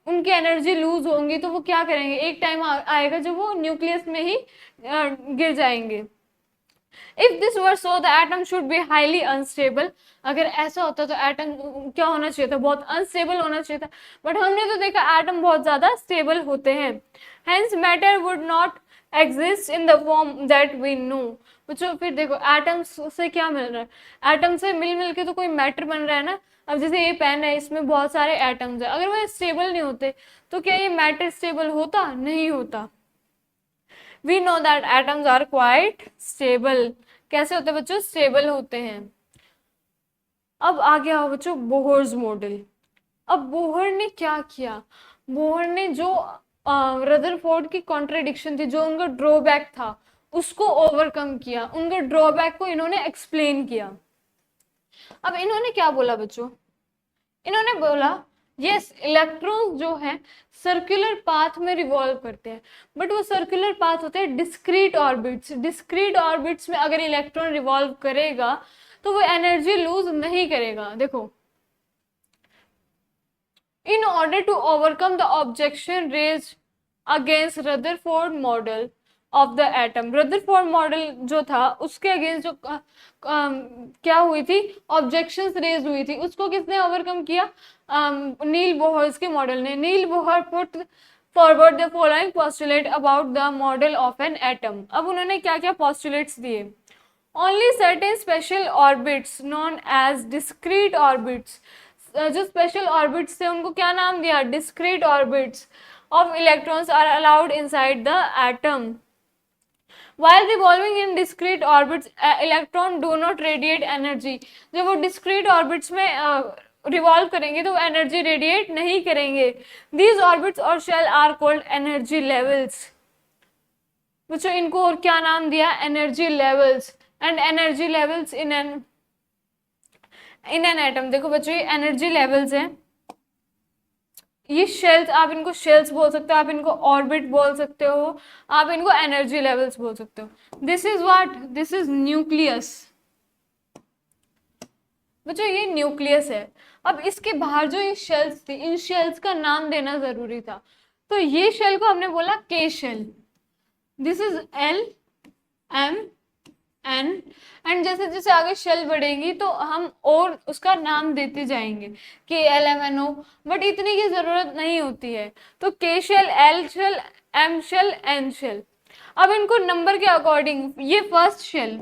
उनकी energy lose होंगी तो वो क्या करेंगे, एक टाइम आएगा जब वो न्यूक्लियस में ही गिर जाएंगे। If this were so, the atom should be highly unstable. अगर ऐसा होता तो एटम क्या होना चाहिए था, बहुत अनस्टेबल होना चाहिए था। बट हमने तो देखा एटम बहुत ज्यादा स्टेबल होते हैं। Hence matter would not exist in the form that we know. बच्चों फिर देखो एटम से क्या मिल रहा है, एटम से मिल मिल के तो कोई मैटर बन रहा है ना। अब जैसे ये पेन है, इसमें बहुत सारे एटम्स है, अगर वो स्टेबल नहीं होते तो क्या ये मैटर स्टेबल होता, नहीं होता। We know that atoms are quite stable. कैसे होते हैं बच्चों, स्टेबल होते हैं। अब आ गया हो बच्चों बोहर्स मॉडल। अब बोहर ने क्या किया, बोहर ने जो रदरफोर्ड की कॉन्ट्रडिक्शन थी, जो उनका ड्रॉबैक था, उसको ओवरकम किया, उनके ड्रॉबैक को इन्होंने एक्सप्लेन किया। अब इन्होंने क्या बोला बच्चों, इन्होंने बोला यस इलेक्ट्रॉन्स जो है सर्कुलर पाथ में रिवॉल्व करते हैं, बट वो सर्कुलर पाथ होते हैं डिस्क्रीट ऑर्बिट्स। डिस्क्रीट ऑर्बिट्स में अगर इलेक्ट्रॉन रिवॉल्व करेगा तो वो एनर्जी लूज नहीं करेगा। देखो, in order to overcome the objection raised against Rutherford model of the atom, Rutherford model जो था उसके अगेंस्ट जो क्या हुई थी, ऑब्जेक्शंस रेज हुई थी, उसको किसने ओवरकम किया, नील बोहर्स के मॉडल ने। Niels Bohr put forward the following postulate about the model of an atom. अब उन्होंने क्या क्या पोस्टुलेट्स दिए, only certain special orbits known as discrete orbits, जो स्पेशल ऑर्बिट्स थे उनको क्या नाम दिया, discrete orbits of electrons are allowed inside the atom. While revolving in discrete orbits, electron do not radiate energy. जब वो discrete orbits में revolve करेंगे तो energy radiate नहीं करेंगे। These orbits or shell are called energy levels. बच्चों इनको और क्या नाम दिया, energy levels, and energy levels in an atom। देखो बच्चों ये energy levels हैं, ये शेल्स, आप इनको शेल्स बोल सकते हो, आप इनको ऑर्बिट बोल सकते हो, आप इनको एनर्जी लेवल्स बोल सकते हो। This is what, this is nucleus. बच्चों ये न्यूक्लियस है। अब इसके बाहर जो ये शेल्स थी, इन शेल्स का नाम देना जरूरी था, तो ये शेल को हमने बोला K shell. This is L M N, and जैसे जैसे आगे शेल बढ़ेगी तो हम और उसका नाम देते जाएंगे, K L M N O, but इतनी की जरूरत नहीं होती है। तो K shell, L shell, M shell, N shell. अब इनको नंबर के अकॉर्डिंग, ये फर्स्ट शेल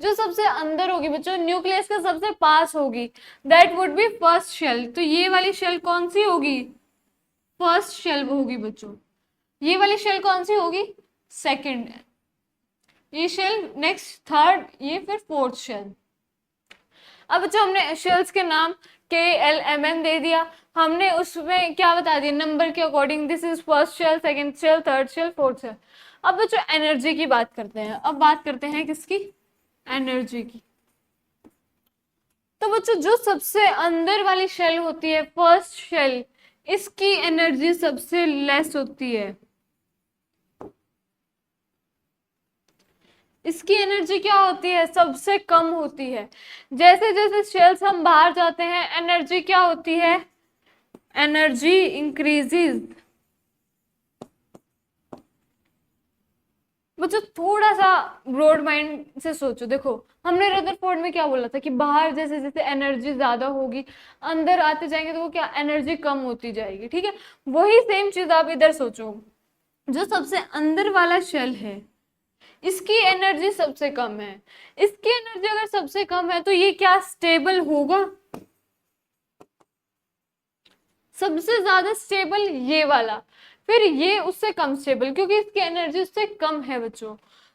जो सबसे अंदर होगी बच्चों, न्यूक्लियस का सबसे पास होगी, that would be first shell. तो ये वाली शेल कौन सी होगी, फर्स्ट शेल होगी बच्चों। ये वाली शेल कौन सी होगी, सेकेंड। ये शेल नेक्स्ट थर्ड, ये फिर फोर्थ शेल। अब बच्चों हमने शेल्स के नाम के एल एम एन दे दिया, हमने उसमें क्या बता दिया, नंबर के according, this is first shell, second shell, third shell, fourth shell. अब बच्चों एनर्जी की बात करते हैं। अब बात करते हैं किसकी, एनर्जी की। तो बच्चों जो सबसे अंदर वाली शेल होती है, फर्स्ट शेल, इसकी एनर्जी सबसे लेस होती है। इसकी एनर्जी क्या होती है? सबसे कम होती है। जैसे जैसे शेल्स हम बाहर जाते हैं, एनर्जी क्या होती है? Energy increases. बच्चों थोड़ा सा ब्रॉड माइंड से सोचो। देखो हमने रदरफोर्ड में क्या बोला था कि बाहर जैसे जैसे एनर्जी ज्यादा होगी, अंदर आते जाएंगे तो वो क्या, एनर्जी कम होती जाएगी। ठीक है, वही सेम चीज आप इधर सोचो। जो सबसे अंदर वाला शेल है, इसकी एनर्जी सबसे कम है। इसकी एनर्जी अगर सबसे कम है तो ये क्या स्टेबल होगा? सबसे ज्यादा स्टेबल ये वाला, फिर ये उससे कम स्टेबल, क्योंकि इसकी एनर्जी उससे कम है बच्चों।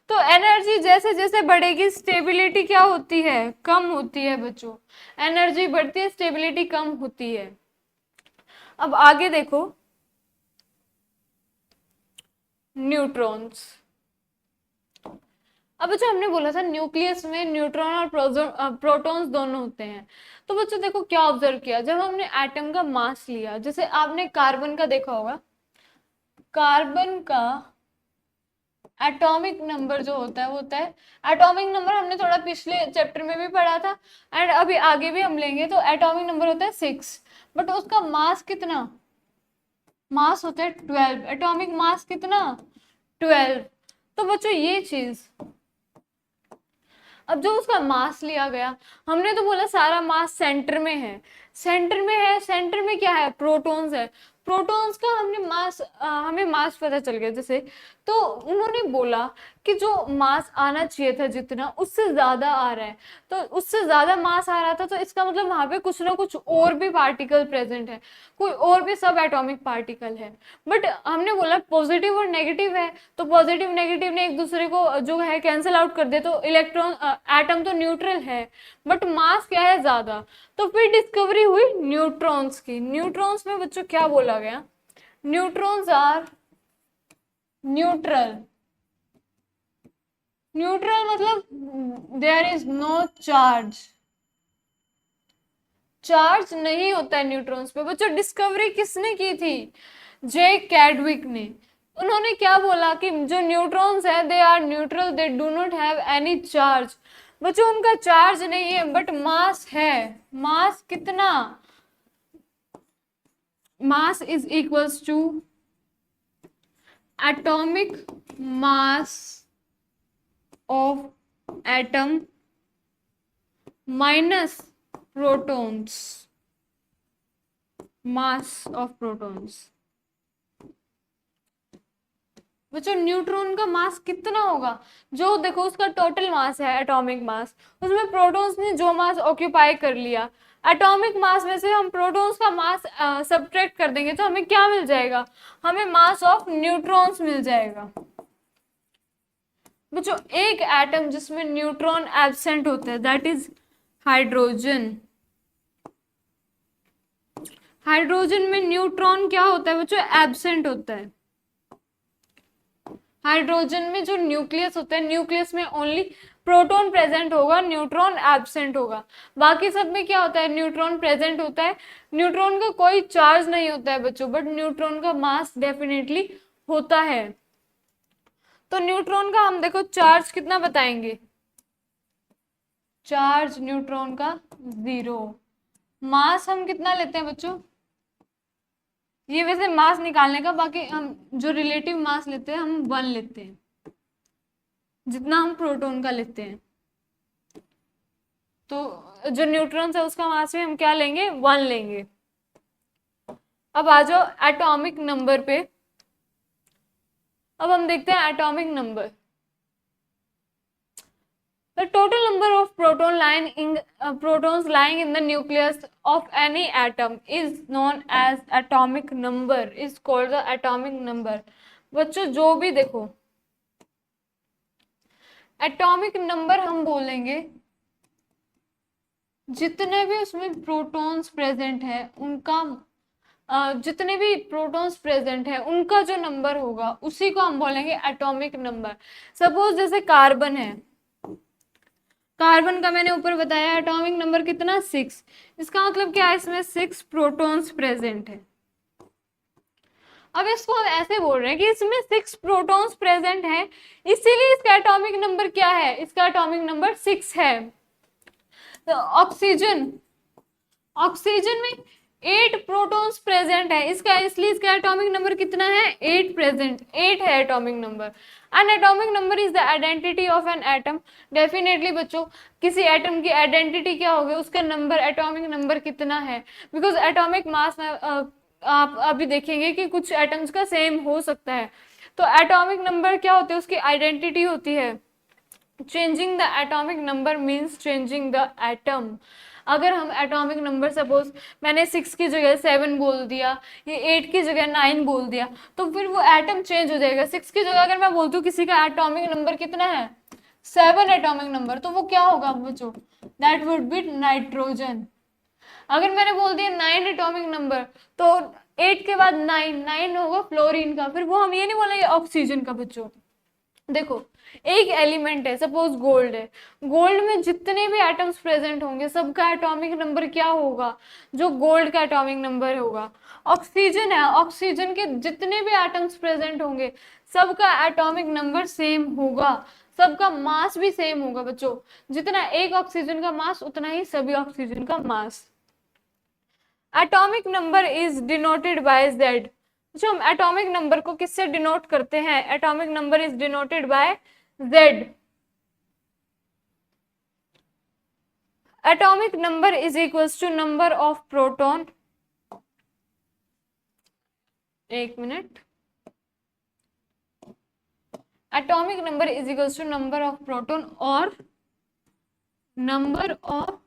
तो एनर्जी जैसे जैसे बढ़ेगी, स्टेबिलिटी क्या होती है? कम होती है बच्चों। एनर्जी बढ़ती है, स्टेबिलिटी कम होती है। अब आगे देखो, न्यूट्रॉन्स। अब बच्चों हमने बोला था न्यूक्लियस में न्यूट्रॉन और प्रोटॉन्स दोनों होते हैं। तो बच्चों देखो क्या ऑब्जर्व किया, जब हमने एटम का मास लिया, जैसे आपने कार्बन का देखा होगा, कार्बन का एटॉमिक नंबर जो होता है वो होता है, एटॉमिक नंबर हमने थोड़ा पिछले चैप्टर में भी पढ़ा था एंड अभी आगे भी हम लेंगे, तो एटॉमिक नंबर होता है 6, बट उसका मास कितना? मास होता है 12। एटॉमिक मास कितना? 12। तो बच्चों ये चीज, अब जो उसका मास लिया गया, हमने तो बोला सारा मास सेंटर में है। सेंटर में है, सेंटर में क्या है? प्रोटॉन्स है। प्रोटॉन्स का हमने मास, हमें मास पता चल गया जैसे। तो उन्होंने बोला कि जो मास आना चाहिए था जितना, उससे ज्यादा आ रहा है। तो उससे ज्यादा मास आ रहा था, तो इसका मतलब वहां पे कुछ ना कुछ और भी पार्टिकल प्रेजेंट है, कोई और भी सब एटॉमिक पार्टिकल है। बट हमने बोला पॉजिटिव और नेगेटिव है, तो पॉजिटिव नेगेटिव ने एक दूसरे को जो है कैंसिल आउट कर दिया, तो इलेक्ट्रॉन, एटम तो न्यूट्रल है, बट मास क्या है? ज्यादा। तो फिर डिस्कवरी हुई न्यूट्रॉन्स की। न्यूट्रॉन्स में बच्चों क्या बोला गया? Neutrons are neutral. न्यूट्रल मतलब there is no charge, charge नहीं होता है न्यूट्रॉन्स पे। बच्चों डिस्कवरी किसने की थी? जे कैडविक ने। उन्होंने क्या बोला कि जो न्यूट्रॉन्स है, they are neutral, they do not have any charge. बच्चों उनका चार्ज नहीं है बट मास है। मास कितना? Mass is equals to atomic mass of atom minus protons, mass of protons। बच्चों न्यूट्रॉन का मास कितना होगा? जो देखो उसका टोटल मास है, एटॉमिक मास, उसमें प्रोटॉन्स ने जो मास ऑक्यूपाई कर लिया, एटॉमिक मास में से हम प्रोटॉन्स का मास सब्ट्रैक्ट कर देंगे तो हमें क्या मिल जाएगा? हमें मास ऑफ न्यूट्रॉन्स मिल जाएगा। बच्चों एक एटम जिसमें न्यूट्रॉन एब्सेंट होता है, दैट इज हाइड्रोजन। हाइड्रोजन में न्यूट्रॉन क्या होता है बच्चों? एब्सेंट होता है। हाइड्रोजन में जो न्यूक्लियस होता है, न्यूक्लियस में ओनली प्रोटॉन प्रेजेंट होगा, न्यूट्रॉन एब्सेंट होगा। बाकी सब में क्या होता है? न्यूट्रॉन प्रेजेंट होता है। न्यूट्रॉन का कोई चार्ज नहीं होता है बच्चों, बट न्यूट्रॉन का मास डेफिनेटली होता है। तो न्यूट्रॉन का हम देखो चार्ज कितना बताएंगे? चार्ज न्यूट्रॉन का 0। मास हम कितना लेते हैं बच्चों? ये वैसे मास निकालने का, बाकी हम जो रिलेटिव मास लेते हैं हम 1 लेते हैं, जितना हम प्रोटॉन का लेते हैं। तो जो न्यूट्रॉन्स है उसका मास भी हम क्या लेंगे? 1 लेंगे। अब आ जाओ एटॉमिक नंबर पे। अब हम देखते हैं atomic number. The total number of protons lying in the nucleus of any atom is known as atomic number, is called the atomic number। बच्चों जो भी देखो, एटॉमिक नंबर हम बोलेंगे जितने भी उसमें प्रोटॉन्स प्रेजेंट है उनका, जितने भी प्रोटॉन्स प्रेजेंट है उनका जो नंबर होगा उसी को हम बोलेंगे एटॉमिक नंबर। सपोज जैसे कार्बन है, कार्बन का मैंने ऊपर बताया एटॉमिक नंबर कितना 6। इसका मतलब क्या है, इसमें 6 प्रोटॉन्स प्रेजेंट है। अब इसको हम ऐसे बोल रहे हैं कि इसमें 6 प्रोटॉन्स प्रेजेंट है, इसीलिए इसका एटॉमिक नंबर क्या है, इसका एटॉमिक नंबर 6 है। तो ऑक्सीजन, ऑक्सीजन में 8 प्रोटॉन्स प्रेजेंट है, इसका इसलिए इसका एटॉमिक नंबर कितना है, 8 प्रेजेंट, 8 है atomic number. N atomic number is the identity of an atom. Definitely बच्चों, किसी एटम की आइडेंटिटी क्या होगी, उसका नंबर, एटॉमिक नंबर कितना है। बिकॉज एटॉमिक मास में आप अभी देखेंगे कि कुछ एटम्स का सेम हो सकता है, तो एटॉमिक नंबर क्या होती है, उसकी आइडेंटिटी होती है। Changing the atomic number means changing the atom. अगर हम एटॉमिक नंबर सपोज मैंने 6 की जगह 7 बोल दिया, ये 8 की जगह 9 बोल दिया, तो फिर वो एटम चेंज हो जाएगा। 6 की जगह अगर मैं बोलती हूँ किसी का एटॉमिक नंबर कितना है, 7 एटॉमिक नंबर, तो वो क्या होगा बच्चों, दैट वुड बी नाइट्रोजन। अगर मैंने बोल दिया 9 एटॉमिक नंबर, तो 8 के बाद 9 होगा फ्लोरीन का, फिर वो हम ये नहीं बोलेंगे ऑक्सीजन का। बच्चों देखो, एक एलिमेंट है, सपोज गोल्ड है, गोल्ड में जितने भी एटम्स प्रेजेंट होंगे सबका एटॉमिक नंबर क्या होगा, जो गोल्ड का एटॉमिक नंबर होगा। ऑक्सीजन है, ऑक्सीजन के जितने भी एटम्स प्रेजेंट होंगे सबका एटॉमिक नंबर सेम होगा, सबका मास भी सेम होगा। बच्चों जितना एक ऑक्सीजन का मास उतना ही सभी ऑक्सीजन का mass. Atomic number is denoted by Z। जो हम एटॉमिक नंबर को किससे डिनोट करते हैं, atomic number is denoted by Z। Atomic number is equals to number of proton, एक minute, atomic number is equals to number of proton और number of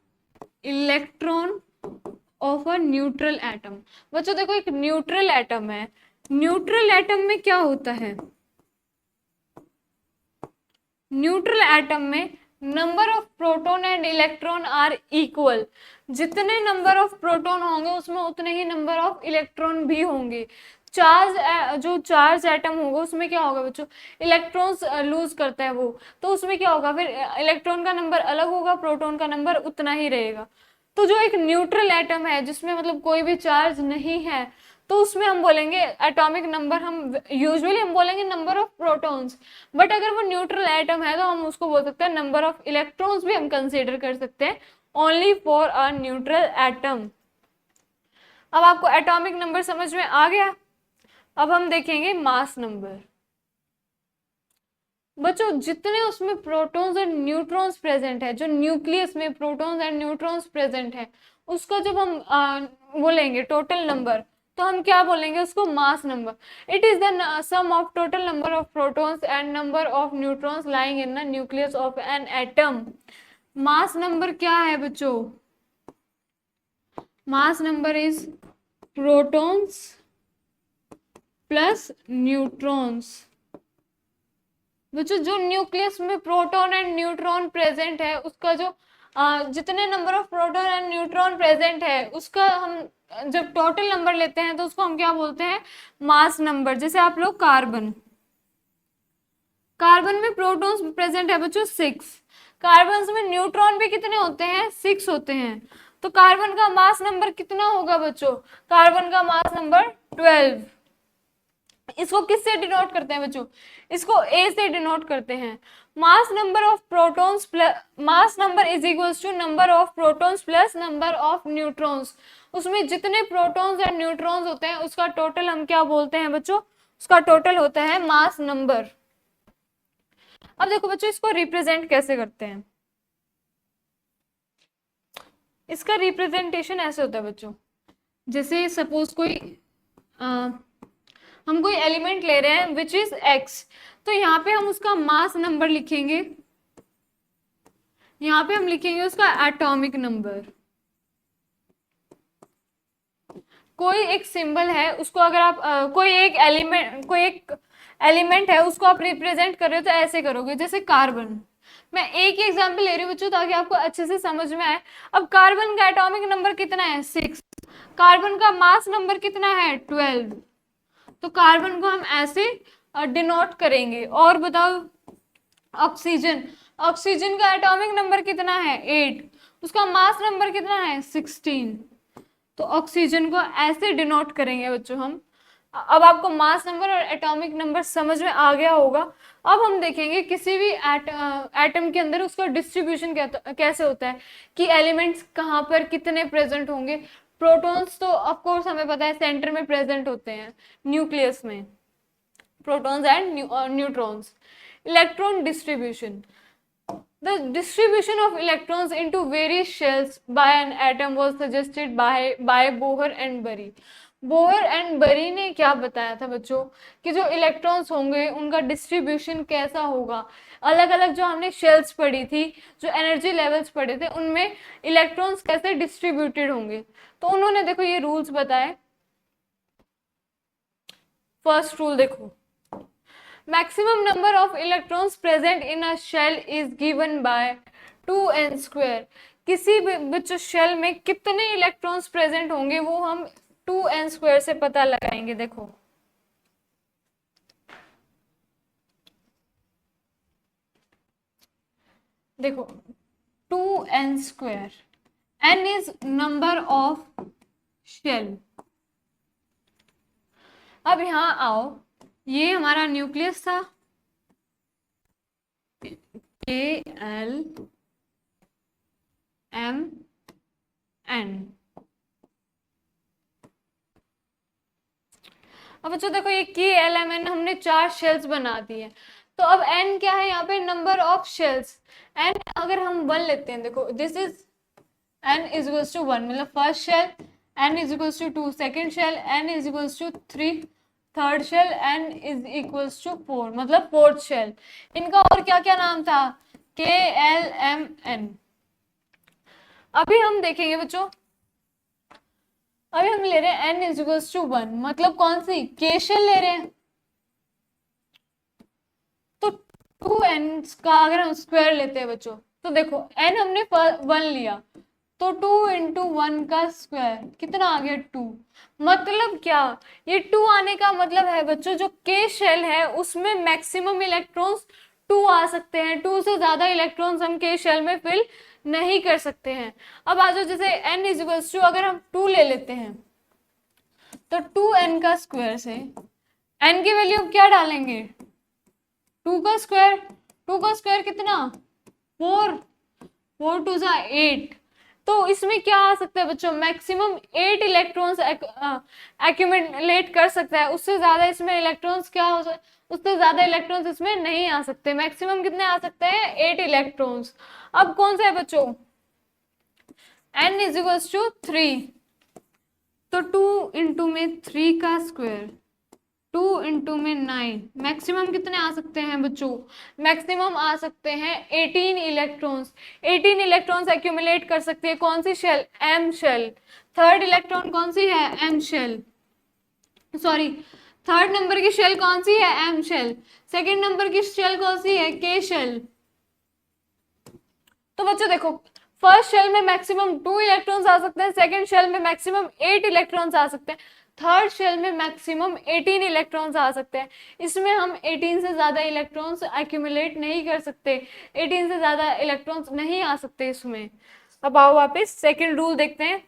electron of a neutral atom. बच्चों देखो, एक neutral atom है, neutral atom में क्या होता है, न्यूट्रल एटम में number of proton and electron are equal. जितने नंबर ऑफ प्रोटॉन होंगे उसमें उतने ही नंबर ऑफ इलेक्ट्रॉन भी होंगे। चार्ज, जो चार्ज एटम होगा उसमें क्या होगा बच्चों, इलेक्ट्रॉन्स लूज करता है वो, तो उसमें क्या होगा, फिर इलेक्ट्रॉन का नंबर अलग होगा, प्रोटॉन का नंबर उतना ही रहेगा। तो जो एक न्यूट्रल एटम है जिसमें मतलब कोई भी चार्ज नहीं है, तो उसमें हम बोलेंगे एटॉमिक नंबर, हम यूजुअली हम बोलेंगे नंबर ऑफ प्रोटॉन्स, बट अगर वो न्यूट्रल एटम है तो हम उसको बोल सकते हैं नंबर ऑफ इलेक्ट्रॉन्स भी हम कंसीडर कर सकते हैं, only for a neutral atom. अब आपको एटॉमिक नंबर समझ में आ गया। अब हम देखेंगे मास नंबर। बच्चों जितने उसमें प्रोटॉन्स और न्यूट्रॉन्स प्रेजेंट है, जो न्यूक्लियस में प्रोटॉन्स एंड न्यूट्रॉन्स प्रेजेंट है, उसका जब हम बोलेंगे टोटल नंबर, तो हम क्या बोलेंगे उसको, mass number. It is the sum of total number of protons and number of neutrons lying in the nucleus of an atom. Mass number क्या है बच्चों, mass number is protons plus neutrons. बच्चों जो न्यूक्लियस में proton and neutron present है, उसका जो जितने number of proton and neutron present है उसका हम जब टोटल नंबर लेते हैं तो उसको हम क्या बोलते हैं, मास नंबर। जैसे आप लोग कार्बन, कार्बन में प्रोटॉन्स प्रेजेंट है बच्चों 6, कार्बन में न्यूट्रॉन भी कितने होते हैं, 6 होते हैं, तो कार्बन का मास नंबर कितना होगा बच्चों, कार्बन का मास नंबर 12। इसको किससे डिनोट करते हैं बच्चों, इसको ए से डिनोट करते हैं। Mass number of protons plus mass number is equals to number of protons plus number of neutrons. उसमें जितने प्रोटॉन्स एंड न्यूट्रॉन्स होते हैं उसका टोटल हम क्या बोलते हैं बच्चों, उसका टोटल होता है मास नंबर। अब देखो बच्चों, इसको रिप्रेजेंट कैसे करते हैं, इसका रिप्रेजेंटेशन ऐसे होता है बच्चों, जैसे सपोज कोई हम कोई एलिमेंट ले रहे हैं विच इज एक्स, तो यहाँ पे हम उसका मास नंबर लिखेंगे, यहाँ पे हम लिखेंगे उसका एटॉमिक नंबर। कोई एक सिंबल है उसको अगर आप कोई एक एलिमेंट है उसको आप रिप्रेजेंट कर रहे हो तो ऐसे करोगे, जैसे कार्बन। मैं एक ही एग्जांपल ले रही हूँ बच्चों ताकि आपको अच्छे से समझ में आए। अब कार्बन का एटॉमिक नंबर कितना है, 6, कार्बन का मास नंबर कितना है, 12, तो कार्बन को हम ऐसे डिनोट करेंगे। और बताओ ऑक्सीजन, ऑक्सीजन का एटॉमिक नंबर कितना है 8, उसका मास नंबर कितना है 16। तो ऑक्सीजन को ऐसे डिनोट करेंगे बच्चों हम। अब आपको मास नंबर और एटॉमिक नंबर समझ में आ गया होगा। अब हम देखेंगे किसी भी एटम के अंदर उसका डिस्ट्रीब्यूशन कैसे होता है, कि एलिमेंट्स कहाँ पर कितने प्रेजेंट होंगे। प्रोटॉन्स तो ऑफ कोर्स हमें पता है सेंटर में प्रेजेंट होते हैं, न्यूक्लियस में, protons and neutrons. Electron distribution, the distribution of electrons into various shells by an atom was suggested by Bohr and Bury। Bohr and बरी ने क्या बताया था बच्चों, कि जो इलेक्ट्रॉन्स होंगे उनका डिस्ट्रीब्यूशन कैसा होगा। अलग अलग जो हमने शेल्स पढ़ी थी, जो एनर्जी लेवल्स पढ़े थे, उनमें इलेक्ट्रॉन्स कैसे डिस्ट्रीब्यूटेड होंगे। तो उन्होंने देखो ये रूल्स बताए। फर्स्ट रूल देखो, maximum number of electrons present in a shell is given by 2n square। किसी भी बच्चों शेल में कितने इलेक्ट्रॉन्स प्रेजेंट होंगे वो हम 2n स्क्वायर से पता लगाएंगे। देखो देखो 2n square, n is number of shell. अब यहां आओ, ये हमारा न्यूक्लियस था KLMN। अब बच्चों देखो ये KLMN हमने 4 शेल्स बना दिए, तो अब N क्या है यहाँ पे, नंबर ऑफ शेल्स। N अगर हम 1 लेते हैं, देखो this is N is equals to 1, मतलब first shell, N is equals to 2 second shell, N is equals to 3 third shell, N is equals to 4 मतलब फोर्थ शेल। इनका और क्या क्या नाम था, KLMN। अभी हम देखेंगे बच्चों, अभी हम ले रहे हैं N इज इक्वल्स टू 1, मतलब कौन सी, K शेल ले रहे हैं। तो 2n का अगर हम स्क्वायर लेते हैं बच्चों, तो देखो N हमने 1 लिया, तो 2 इंटू 1 का स्क्वायर कितना आ गया 2। मतलब क्या, ये 2 आने का मतलब है बच्चों जो K शेल है उसमें मैक्सिमम इलेक्ट्रॉन्स 2 आ सकते हैं। 2 से ज्यादा इलेक्ट्रॉन्स हम K शेल में फिल नहीं कर सकते हैं। अब आ जाओ, जैसे n इज इक्वल्स टू अगर हम 2 ले लेते हैं, तो 2n का स्क्वायर से n की वैल्यू क्या डालेंगे, 2 का स्क्वायर। 2 का स्क्वायर कितना 4, 4 2 जा 8। तो इसमें क्या आ सकता है बच्चों, मैक्सिमम 8 इलेक्ट्रॉन्स एक्यूमुलेट कर सकता है। उससे ज्यादा इसमें इलेक्ट्रॉन्स क्या हो सकता, उससे ज्यादा इलेक्ट्रॉन्स इसमें नहीं आ सकते। मैक्सिमम कितने आ सकते हैं 8 इलेक्ट्रॉन्स। अब कौन सा है बच्चों, n इज इक्वल्स टू 3, तो 2 इंटू में 3 का स्क्वायर, 2 इंटू में 9, मैक्सिमम कितने आ सकते हैं बच्चों, मैक्सिमम आ सकते हैं 18 इलेक्ट्रॉन्स। 18 इलेक्ट्रॉन्स एक्यूमुलेट कर सकती है कौन सी shell, M shell. Third electron कौन सी है, M shell, sorry third number की शेल कौन सी है, M शेल। सेकेंड नंबर की शेल कौन सी है, K शेल। तो बच्चों देखो, फर्स्ट शेल में मैक्सिमम 2 इलेक्ट्रॉन्स आ सकते हैं, सेकेंड शेल में मैक्सिमम 8 इलेक्ट्रॉन्स आ सकते हैं, थर्ड शेल में मैक्सिमम 18 इलेक्ट्रॉन्स आ सकते हैं। इसमें हम 18 से ज्यादा इलेक्ट्रॉन्स एक्यूमुलेट नहीं कर सकते, 18 से ज्यादा इलेक्ट्रॉन्स नहीं आ सकते इसमें। अब आओ वापस सेकेंड रूल देखते हैं।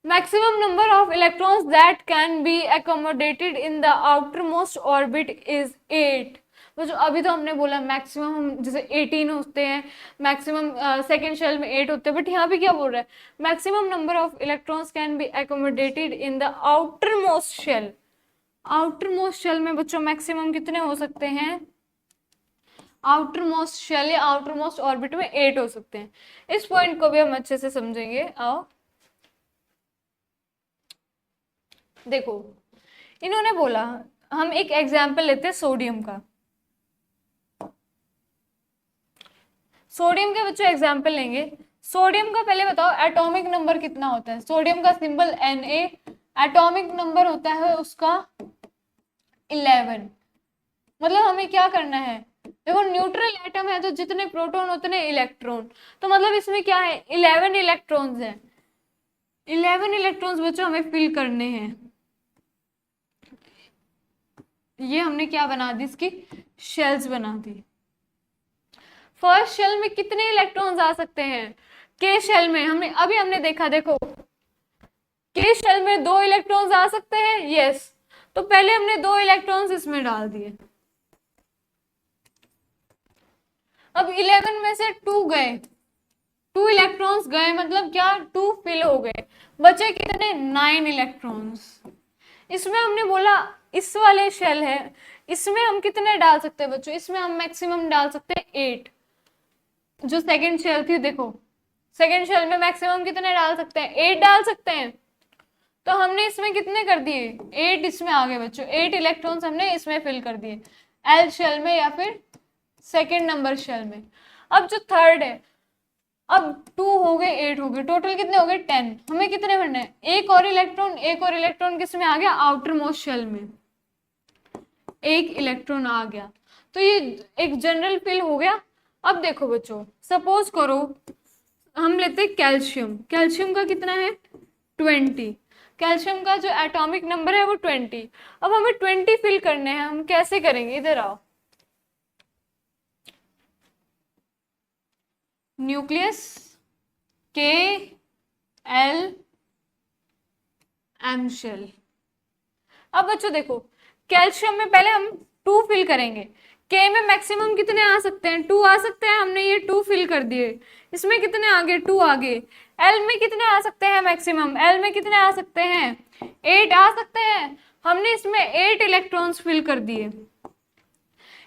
Maximum number of electrons that can be accommodated in the outermost orbit is 8। तो जो अभी तो हमने बोला मैक्सिमम जैसे 18 होते हैं, मैक्सिमम सेकेंड शेल में 8 होते हैं, बट यहाँ पे क्या बोल रहा है, maximum number of electrons can be accommodated in the outermost shell. Outermost shell में बच्चों मैक्सिमम कितने हो सकते हैं, आउटर मोस्ट शेल या आउटर मोस्ट ऑर्बिट में 8 हो सकते हैं। इस पॉइंट को भी हम अच्छे से समझेंगे। आओ देखो, इन्होंने बोला, हम एक एग्जाम्पल लेते हैं सोडियम का। सोडियम के बच्चों एग्जाम्पल लेंगे। सोडियम का पहले बताओ एटॉमिक नंबर कितना होता है, सोडियम का सिंबल Na, एटॉमिक नंबर होता है उसका 11। मतलब हमें क्या करना है, देखो न्यूट्रल एटम है तो जितने प्रोटॉन उतने इलेक्ट्रॉन, तो मतलब इसमें क्या है 11 इलेक्ट्रॉन्स है। 11 इलेक्ट्रॉन्स बच्चों हमें फिल करने हैं। ये हमने क्या बना दी, इसकी शेल्स बना दी। फर्स्ट शेल में कितने इलेक्ट्रॉन्स आ सकते हैं? के शेल में हमने देखा, देखो के शेल में 2 इलेक्ट्रॉन्स आ सकते हैं, यस। तो पहले हमने 2 इलेक्ट्रॉन्स इसमें डाल दिए। अब 11 में से 2 गए, 2 इलेक्ट्रॉन्स गए, मतलब क्या, 2 फिल हो गए, बचे कितने, 9 इलेक्ट्रॉन्स। इसमें हमने बोला इस वाले शेल है, इसमें हम कितने डाल सकते हैं बच्चों? इसमें हम मैक्सिमम डाल सकते हैं 8। जो सेकंड शेल थी, देखो सेकंड शेल में मैक्सिमम कितने डाल सकते हैं? 8 डाल सकते हैं। तो हमने इसमें कितने कर दिए? 8 इसमें आ गए बच्चों, 8 इलेक्ट्रॉन्स हमने इसमें फिल कर दिए, एल शेल में या फिर सेकेंड नंबर शेल में। अब जो थर्ड है, अब 2 हो गए, 8 हो गए, टोटल कितने हो गए? 10। हमें कितने भरने हैं? एक और इलेक्ट्रॉन किस में आ गया? आउटर मोस्ट शेल में एक इलेक्ट्रॉन आ गया। तो ये एक जनरल फिल हो गया। अब देखो बच्चों, सपोज करो हम लेते हैं कैल्शियम। कैल्शियम का कितना है? 20। कैल्शियम का जो एटॉमिक नंबर है वो 20। अब हमें 20 फिल करने हैं, हम कैसे करेंगे? इधर आओ, न्यूक्लियस के एल एम शेल। अब बच्चों देखो, कैल्शियम में पहले हम 2 फिल करेंगे। के में मैक्सिमम कितने आ सकते हैं? 2 आ सकते हैं, हमने ये 2 फिल कर दिए। इसमें कितने आगे? 2 आगे। एल में कितने आ सकते हैं मैक्सिमम? एल में कितने आ सकते हैं? 8 आ सकते हैं। हमने इसमें 8 इलेक्ट्रॉन्स फिल कर दिए।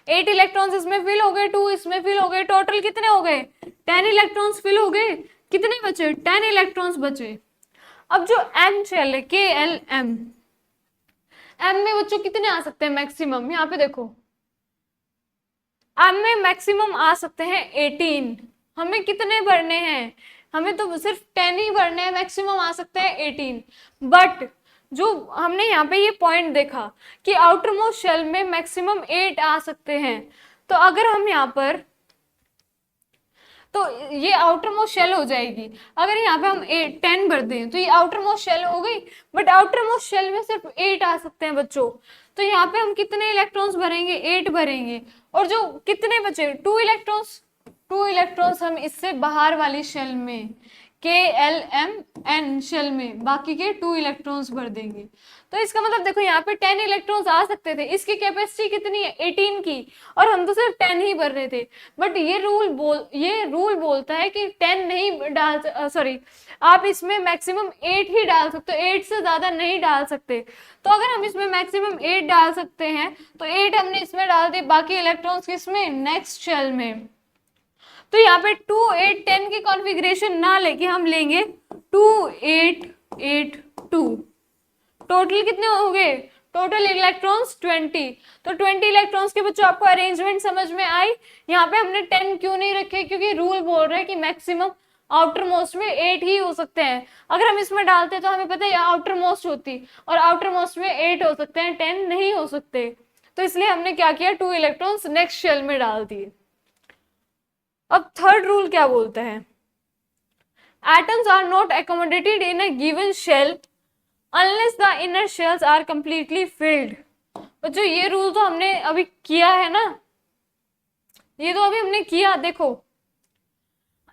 8 इलेक्ट्रॉन्स इसमें फिल हो गए, 2 इसमें फिल हो गए, टोटल कितने हो गए? 10 इलेक्ट्रॉन्स फिल हो गए। कितने बचे? 10 इलेक्ट्रॉन्स बचे। अब जो एम शेल है, के एल एम, एम में बच्चों कितने आ सकते हैं मैक्सिमम? यहाँ पे देखो, एम में मैक्सिमम आ सकते हैं 18। हमें कितने भरने हैं? हमें तो सिर्फ 10 ही भरने हैं, मैक्सिमम आ सकते हैं 18। बट जो हमने यहाँ पे ये पॉइंट देखा कि आउटर मोस्ट शेल में मैक्सिमम 8 आ सकते हैं, तो अगर हम यहाँ पर, तो ये आउटर मोस्ट शेल हो जाएगी। अगर यहाँ पे हम 10 भर दें तो ये आउटर मोस्ट शेल हो गई, बट आउटर मोस्ट शेल में सिर्फ 8 आ सकते हैं बच्चों। तो यहाँ पे हम कितने इलेक्ट्रॉन्स भरेंगे? 8 भरेंगे। और जो कितने बचे? 2 इलेक्ट्रॉन्स। 2 इलेक्ट्रॉन्स हम इससे बाहर वाली शेल में, के एल एम एन शेल में बाकी के 2 इलेक्ट्रॉन्स भर देंगे। तो इसका मतलब देखो, यहाँ पे 10 इलेक्ट्रॉन्स आ सकते थे, इसकी कैपेसिटी कितनी है? 18 की, और हम तो सिर्फ 10 ही भर रहे थे। बट ये रूल बोलता है कि 10 नहीं डाल, सॉरी, आप इसमें मैक्सिमम 8 ही डाल सकते हो, 8 से ज्यादा नहीं डाल सकते। तो अगर हम इसमें मैक्सिमम 8 डाल सकते हैं, तो 8 हमने इसमें डाल दिए, बाकी इलेक्ट्रॉन्स किसमें? नेक्स्ट शेल में। तो यहाँ पे 2 8 10 की कॉन्फ़िगरेशन ना लेके हम लेंगे 2 8 8 2। टोटल कितने हो गए? Total electrons 20। तो 20 इलेक्ट्रॉन्स के बच्चों आपको अरेंजमेंट समझ में आई? यहाँ पे हमने 10 क्यों नहीं रखे? क्योंकि रूल बोल रहा है कि मैक्सिमम आउटर मोस्ट में 8 ही हो सकते हैं। अगर हम इसमें डालते तो हमें पता है आउटर मोस्ट होती, और आउटर मोस्ट में 8 हो सकते हैं, 10 नहीं हो सकते। तो इसलिए हमने क्या किया? 2 इलेक्ट्रॉन्स नेक्स्ट शेल में डाल दिए। अब थर्ड रूल क्या बोलता है? Atoms are not accommodated in a given shell unless the inner shells are completely filled। बच्चों ये रूल तो हमने अभी किया है ना, ये तो अभी हमने किया। देखो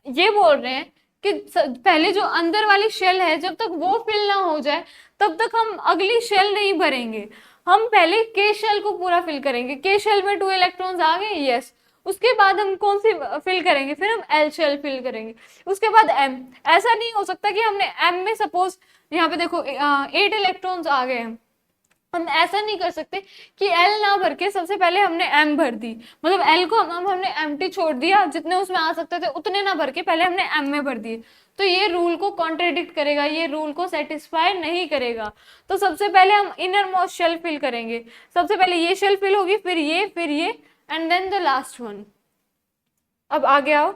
ये बोल रहे हैं कि पहले जो अंदर वाली शेल है, जब तक वो फिल ना हो जाए तब तक हम अगली शेल नहीं भरेंगे। हम पहले के शेल को पूरा फिल करेंगे। के शेल में 2 इलेक्ट्रॉन्स आ गए, यस। उसके बाद हम कौन सी फिल करेंगे? फिर हम एल शेल फिल करेंगे, उसके बाद एम। ऐसा नहीं हो सकता कि हमने एम में, सपोज यहाँ पे देखो 8 इलेक्ट्रॉन्स आ गए हैं, हम ऐसा नहीं कर सकते कि एल ना भर के सबसे पहले हमने एम भर दी, मतलब एल को हमने एम्प्टी छोड़ दिया, जितने उसमें आ सकते थे उतने ना भर के पहले हमने एम में भर दिए। तो ये रूल को कॉन्ट्रेडिक्ट करेगा, ये रूल को सेटिस्फाई नहीं करेगा। तो सबसे पहले हम इनर मोस्ट शेल फिल करेंगे। सबसे पहले ये शेल फिल होगी, फिर ये, and then the last one. अब आगे आओ,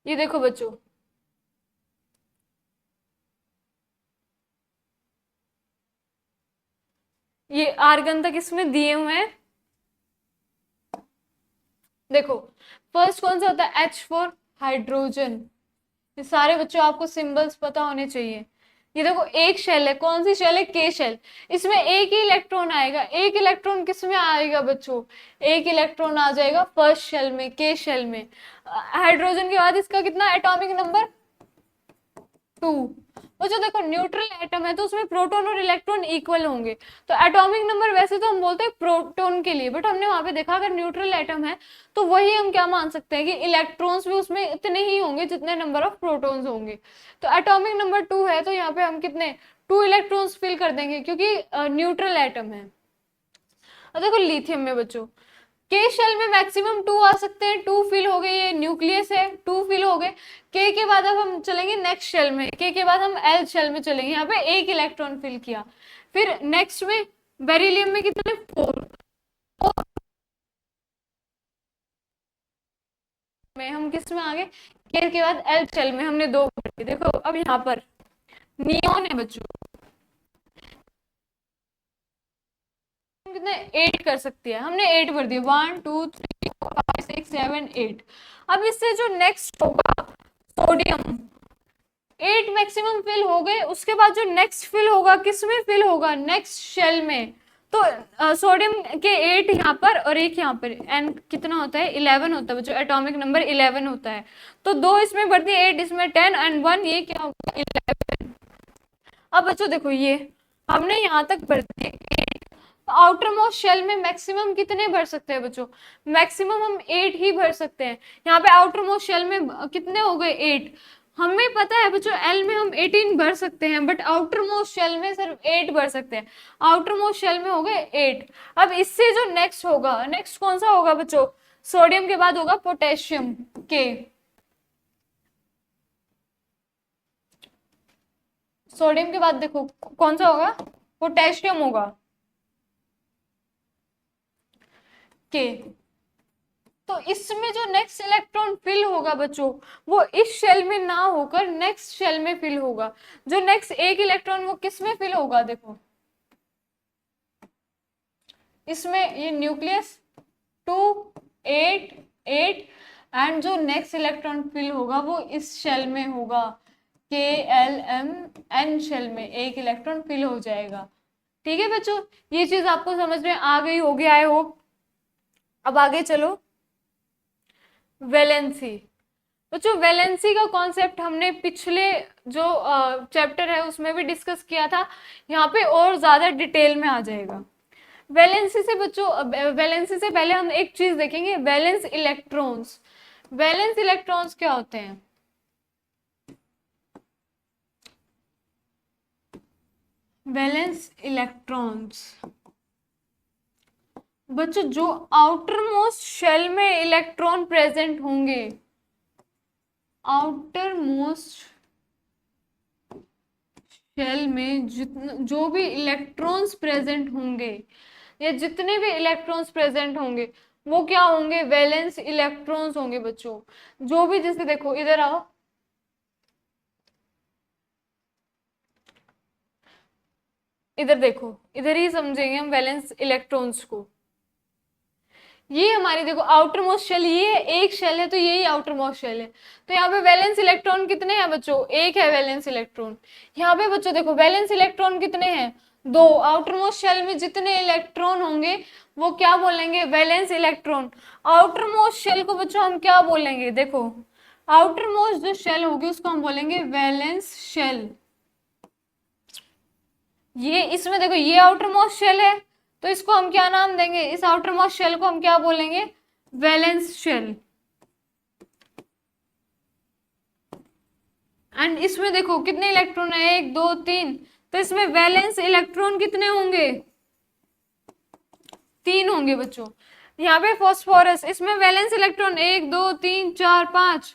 ये देखो बच्चों, ये आर्गन तक इसमें दिए हुए हैं। देखो फर्स्ट कौन सा होता है? H4 hydrogen. ये सारे बच्चों आपको सिंबल्स पता होने चाहिए। ये देखो एक शेल है, कौन सी शेल है, के शेल। इसमें एक ही इलेक्ट्रॉन आएगा, एक इलेक्ट्रॉन किस में आएगा बच्चों, एक इलेक्ट्रॉन आ जाएगा फर्स्ट शेल में, के शेल में। हाइड्रोजन के बाद इसका कितना एटॉमिक नंबर, 2। वो जो देखो न्यूट्रल एटम है तो उसमें प्रोटॉन और इलेक्ट्रॉन इक्वल होंगे, तो एटॉमिक नंबर वैसे तो हम बोलते हैं प्रोटॉन के लिए, बट हमने वहां पे देखा अगर न्यूट्रल एटम है तो वही हम क्या मान सकते हैं कि इलेक्ट्रॉन्स भी उसमें इतने ही होंगे जितने नंबर ऑफ प्रोटॉन्स होंगे। तो एटॉमिक नंबर 2 है, तो यहाँ पे हम कितने 2 इलेक्ट्रॉन्स फिल कर देंगे क्योंकि न्यूट्रल एटम है। और देखो लिथियम में बच्चों के शेल में मैक्सिमम 2 आ सकते हैं, 2 फिल हो गए, ये न्यूक्लियस है, 2 फिल हो गए। के बाद अब हम चलेंगे नेक्स्ट शेल में, के बाद हम एल शेल में चलेंगे, यहाँ पे एक इलेक्ट्रॉन फिल किया। फिर नेक्स्ट में बेरिलियम में कितने 4 में हम किस में आ गए, के बाद एल शेल में हमने 2 कर दिए। देखो अब यहाँ पर नियोन है बच्चों, कितने 8 कर सकती है, हमने 8 भर दिए, 1 2 3 4 5 6 7 8। अब इससे जो नेक्स्ट होगा सोडियम, 8 मैक्सिमम फिल हो गए, उसके बाद जो नेक्स्ट फिल होगा किस में फिल होगा, नेक्स्ट शेल में। तो सोडियम के 8 यहाँ पर और एक यहाँ पर, एन कितना होता है 11 होता है बच्चों, एटॉमिक नंबर 11 होता है। तो 2 इसमें बढ़ दिए, 8 इसमें 10 एंड 1 ये क्या होगा 11। अब बच्चों देखो ये हमने यहाँ तक भर दिए 8, तो आउटर मोस्ट शेल में मैक्सिमम कितने भर सकते हैं बच्चों, मैक्सिमम हम 8 ही भर सकते हैं। यहाँ पे आउटर मोस्ट शेल में कितने हो गए 8। हमें पता है बच्चों एल में हम 18 भर सकते हैं, बट आउटर मोस्ट शेल में सिर्फ 8 भर सकते हैं। आउटर मोस्ट शेल में हो गए 8। अब इससे जो नेक्स्ट होगा, नेक्स्ट कौन सा होगा बच्चों, सोडियम के बाद होगा पोटेशियम के, सोडियम के बाद देखो कौन सा होगा, पोटेशियम होगा के। तो इसमें जो नेक्स्ट इलेक्ट्रॉन फिल होगा बच्चों वो इस शेल में ना होकर नेक्स्ट शेल में फिल होगा। जो नेक्स्ट एक इलेक्ट्रॉन वो किस में फिल होगा, देखो इसमें ये न्यूक्लियस 2 8 8 एंड जो नेक्स्ट इलेक्ट्रॉन फिल होगा वो इस शेल में होगा, के एल एम एन शेल में एक इलेक्ट्रॉन फिल हो जाएगा। ठीक है बच्चों, ये चीज आपको समझ में आ गई होगी आई होप। अब आगे चलो, वैलेंसी। बच्चों वैलेंसी का कॉन्सेप्ट हमने पिछले जो चैप्टर है उसमें भी डिस्कस किया था, यहाँ पे और ज्यादा डिटेल में आ जाएगा। वैलेंसी से बच्चों, वैलेंसी से पहले हम एक चीज देखेंगे, वैलेंस इलेक्ट्रॉन्स। वैलेंस इलेक्ट्रॉन्स क्या होते हैं, वैलेंस इलेक्ट्रॉन्स बच्चों जो आउटर मोस्ट शेल में इलेक्ट्रॉन प्रेजेंट होंगे, आउटर मोस्ट शेल में जो भी इलेक्ट्रॉन्स प्रेजेंट होंगे या जितने भी इलेक्ट्रॉन्स प्रेजेंट होंगे वो क्या होंगे, वैलेंस इलेक्ट्रॉन्स होंगे बच्चों। जो भी, जैसे देखो इधर आओ, इधर देखो, इधर ही समझेंगे हम वैलेंस इलेक्ट्रॉन्स को। ये हमारी देखो आउटर मोस्ट शेल, ये एक शेल है तो यही आउटर मोस्ट शेल है। तो यहाँ पे वैलेंस इलेक्ट्रॉन कितने हैं बच्चों, एक है वैलेंस इलेक्ट्रॉन। यहाँ पे बच्चों देखो वैलेंस इलेक्ट्रॉन कितने हैं, 2। आउटर मोस्ट शेल में जितने इलेक्ट्रॉन होंगे वो क्या बोलेंगे, valence electron. Outermost shell को बच्चों हम क्या बोलेंगे, देखो आउटर मोस्ट जो शेल होगी उसको हम बोलेंगे वैलेंस शेल। ये इसमें देखो ये आउटर मोस्ट शेल है तो इसको हम क्या नाम देंगे, इस आउटर मोस्ट शेल को हम क्या बोलेंगे, वैलेंस शेल। एंड इसमें देखो कितने इलेक्ट्रॉन है, 1 2 3, तो इसमें वैलेंस इलेक्ट्रॉन कितने होंगे, 3 होंगे बच्चों। यहाँ पे फॉस्फोरस, इसमें valence electron 1 2 3 4 5,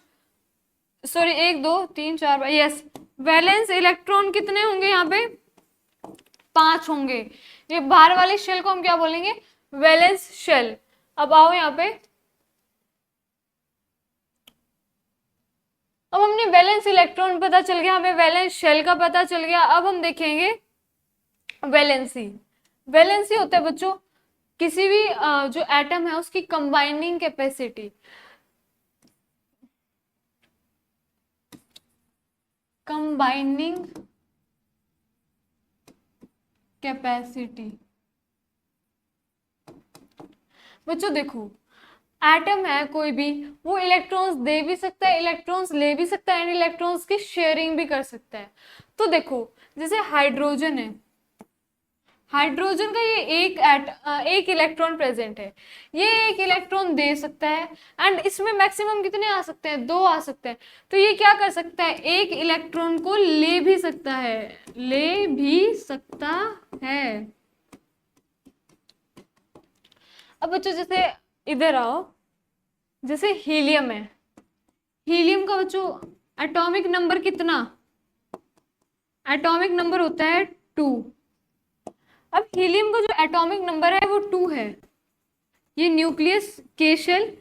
sorry 1 2 3 4 5, yes valence electron कितने होंगे यहाँ पे, 5 होंगे। ये बाहर वाले शेल को हम क्या बोलेंगे, वैलेंस शेल। अब आओ यहाँ पे, अब हमने वैलेंस इलेक्ट्रॉन पता चल गया, हमें वैलेंस शेल का पता चल गया। अब हम देखेंगे वैलेंसी। वैलेंसी होता है बच्चों किसी भी जो एटम है उसकी कंबाइनिंग कैपेसिटी। Combining capacity. बच्चों देखो, एटम है कोई भी, वो इलेक्ट्रॉन्स दे भी सकता है, इलेक्ट्रॉन्स ले भी सकता है, एंड इलेक्ट्रॉन्स की शेयरिंग भी कर सकता है। तो देखो, जैसे हाइड्रोजन है, हाइड्रोजन का ये एक इलेक्ट्रॉन प्रेजेंट है, ये एक इलेक्ट्रॉन दे सकता है, एंड इसमें मैक्सिमम कितने आ सकते हैं, 2 आ सकते हैं। तो ये क्या कर सकता है, एक इलेक्ट्रॉन को ले भी सकता है, ले भी सकता है। अब बच्चों जैसे इधर आओ, जैसे हीलियम है, हीलियम का बच्चों एटॉमिक नंबर कितना, एटॉमिक नंबर होता है 2। अब हीलियम का जो एटॉमिक नंबर है वो 2 है। ये न्यूक्लियस के शेल,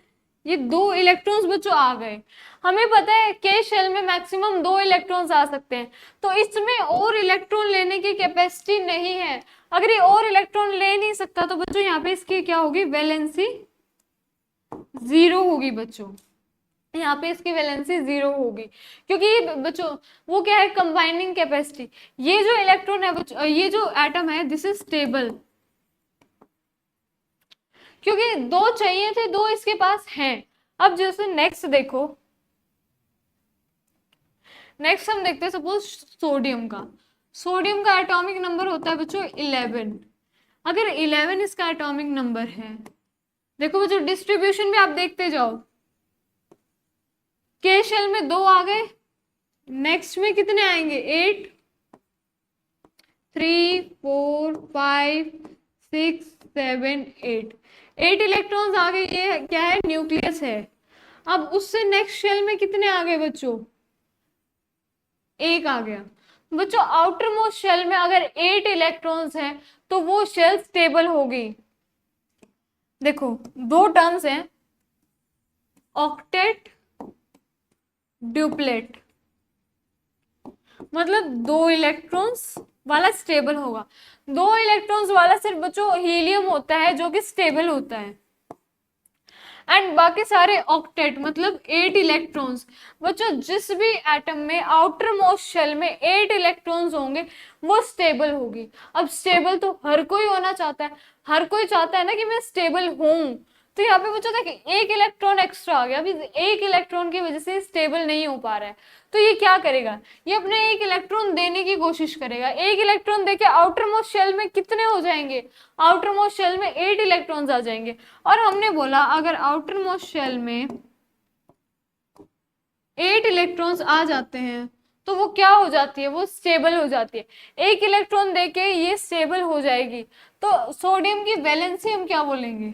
ये 2 इलेक्ट्रॉन्स बच्चों आ गए। हमें पता है के शेल में मैक्सिमम 2 इलेक्ट्रॉन्स आ सकते हैं, तो इसमें और इलेक्ट्रॉन लेने की कैपेसिटी नहीं है। अगर ये और इलेक्ट्रॉन ले नहीं सकता तो बच्चों यहाँ पे इसकी क्या होगी, वैलेंसी 0 होगी बच्चों, यहाँ पे इसकी वैलेंसी 0 होगी, क्योंकि ये बच्चों वो क्या है, कंबाइनिंग कैपेसिटी। ये जो इलेक्ट्रॉन है बच्चों, ये जो एटम है, दिस इज स्टेबल, क्योंकि 2 चाहिए थे, 2 इसके पास हैं। अब जैसे नेक्स्ट देखो, नेक्स्ट हम देखते हैं सपोज सोडियम का। सोडियम का एटॉमिक नंबर होता है बच्चों 11। अगर 11 इसका एटॉमिक नंबर है, देखो बच्चों डिस्ट्रीब्यूशन भी आप देखते जाओ, के शेल में 2 आ गए, नेक्स्ट में कितने आएंगे, 8, 3, 4, 5, 6, 7, 8 इलेक्ट्रॉन्स आ गए। ये क्या है, न्यूक्लियस है। अब उससे नेक्स्ट शेल में कितने आ गए बच्चों, 1 आ गया। बच्चों आउटर मोस्ट शेल में अगर 8 इलेक्ट्रॉन्स हैं तो वो शेल स्टेबल होगी। देखो 2 टर्म्स हैं, ऑक्टेट, ड्यूप्लेट, मतलब 2 इलेक्ट्रॉन्स वाला स्टेबल होगा। 2 इलेक्ट्रॉन्स वाला सिर्फ बच्चों हीलियम होता है जो कि स्टेबल होता है, एंड बाकी सारे ऑक्टेट मतलब 8 इलेक्ट्रॉन्स। बच्चों जिस भी एटम में आउटर मोस्ट शेल में 8 इलेक्ट्रॉन्स होंगे वो स्टेबल होगी। अब स्टेबल तो हर कोई होना चाहता है, हर कोई चाहता है ना कि मैं स्टेबल हूं। तो यहाँ पे बच्चों देखिए 1 इलेक्ट्रॉन एक्स्ट्रा आ गया, अभी 1 इलेक्ट्रॉन की वजह से स्टेबल नहीं हो पा रहा है। तो ये क्या करेगा, ये अपने 1 इलेक्ट्रॉन देने की कोशिश करेगा। 1 इलेक्ट्रॉन देके आउटर मोस्ट शेल में कितने हो जाएंगे, आउटर मोस्ट शेल में 8 इलेक्ट्रॉन्स आ जाएंगे। और हमने बोला अगर आउटर मोस्ट शेल में 8 इलेक्ट्रॉन्स आ जाते हैं तो वो क्या हो जाती है, वो स्टेबल हो जाती है। 1 इलेक्ट्रॉन देके ये स्टेबल हो जाएगी। तो सोडियम की वैलेंसी हम क्या बोलेंगे,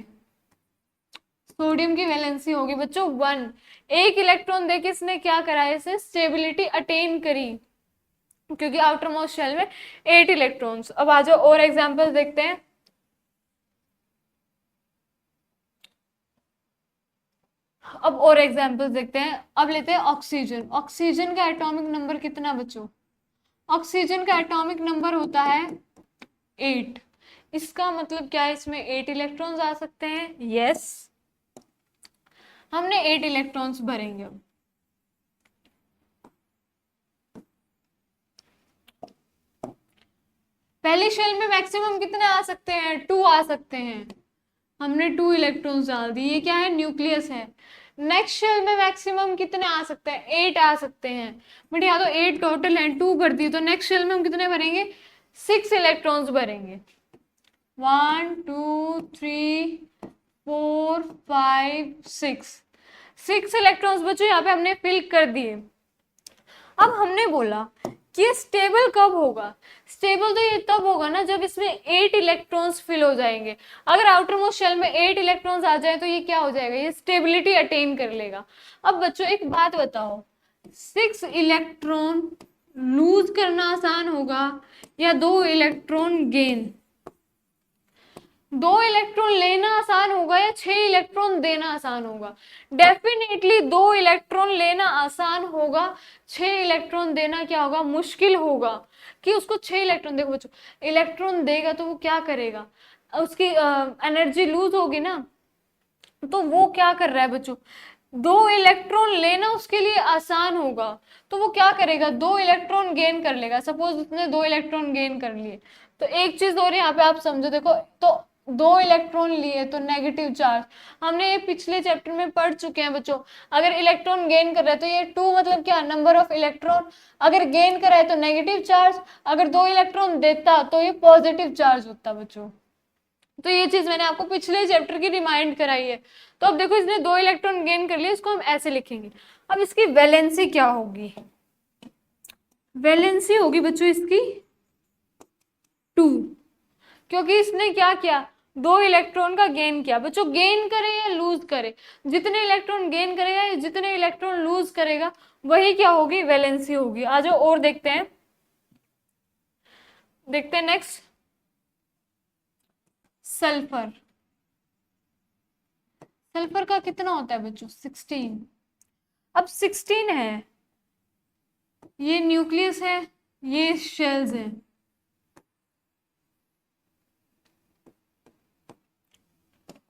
सोडियम की वैलेंसी होगी बच्चों 1। 1 इलेक्ट्रॉन देके इसने क्या करा है, इसे स्टेबिलिटी अटेन करी, क्योंकि आउटर मोस्ट शेल में 8 इलेक्ट्रॉन्स। अब आ जाओ और एग्जांपल देखते हैं। अब और एग्जांपल्स देखते हैं। अब लेते हैं ऑक्सीजन। ऑक्सीजन का एटॉमिक नंबर कितना बच्चों, ऑक्सीजन का एटॉमिक नंबर होता है 8। इसका मतलब क्या है, इसमें 8 इलेक्ट्रॉन्स आ सकते हैं, यस। हमने 8 इलेक्ट्रॉन्स भरेंगे। पहली शेल में मैक्सिमम कितने आ सकते हैं, 2 आ सकते हैं। हमने 2 इलेक्ट्रॉन्स डाल दिए, ये क्या है, न्यूक्लियस है। नेक्स्ट शेल में मैक्सिमम कितने आ सकते हैं, 8 आ सकते हैं। बट यहाँ तो 8 टोटल है, 2 कर दिए, तो नेक्स्ट शेल में हम कितने भरेंगे, 6 इलेक्ट्रॉन्स भरेंगे। 1 2 3 4 5 6 इलेक्ट्रॉन्स बच्चों यहाँ पे हमने फिल कर दिए। अब हमने बोला कि ये स्टेबल कब होगा, स्टेबल तो ये तब होगा ना जब इसमें 8 इलेक्ट्रॉन्स फिल हो जाएंगे। अगर आउटर मोस्ट शेल में 8 इलेक्ट्रॉन्स आ जाए तो ये क्या हो जाएगा, ये स्टेबिलिटी अटेन कर लेगा। अब बच्चों एक बात बताओ, 6 इलेक्ट्रॉन लूज करना आसान होगा या 2 इलेक्ट्रॉन गेन, 2 इलेक्ट्रॉन लेना आसान होगा या 6 इलेक्ट्रॉन देना आसान होगा। डेफिनेटली 2 इलेक्ट्रॉन लेना आसान होगा, 6 इलेक्ट्रॉन देना क्या होगा, मुश्किल होगा। कि उसको 6 इलेक्ट्रॉन, देखो बच्चों इलेक्ट्रॉन देगा तो वो क्या करेगा, उसकी एनर्जी लूज होगी ना, तो वो क्या कर रहा है बच्चों, दो इलेक्ट्रॉन लेना उसके लिए आसान होगा, तो वो क्या करेगा, दो इलेक्ट्रॉन गेन कर लेगा। सपोज उसने दो इलेक्ट्रॉन गेन कर लिए, तो एक चीज और यहाँ पे आप समझो, देखो तो दो इलेक्ट्रॉन लिए तो नेगेटिव चार्ज, हमने ये पिछले चैप्टर में पढ़ चुके हैं बच्चों। अगर इलेक्ट्रॉन गेन कर रहा है तो ये टू मतलब क्या, नंबर ऑफ इलेक्ट्रॉन, अगर गेन कर रहा है तो नेगेटिव चार्ज, अगर दो इलेक्ट्रॉन देता तो ये पॉजिटिव चार्ज होता बच्चों। तो ये चीज मैंने आपको पिछले चैप्टर की रिमाइंड कराई है। तो अब देखो इसने दो इलेक्ट्रॉन गेन कर लिए, इसको हम ऐसे लिखेंगे। अब इसकी वैलेंसी क्या होगी, वैलेंसी होगी बच्चों इसकी 2, क्योंकि इसने क्या किया, दो इलेक्ट्रॉन का गेन किया। बच्चों गेन करे या लूज करे, जितने इलेक्ट्रॉन गेन करेगा या जितने इलेक्ट्रॉन लूज करेगा वही क्या होगी, वैलेंसी होगी। आ जाओ और देखते हैं, देखते हैं नेक्स्ट, सल्फर। सल्फर का कितना होता है बच्चों, 16। अब 16 है, ये न्यूक्लियस है, ये शेल्स हैं।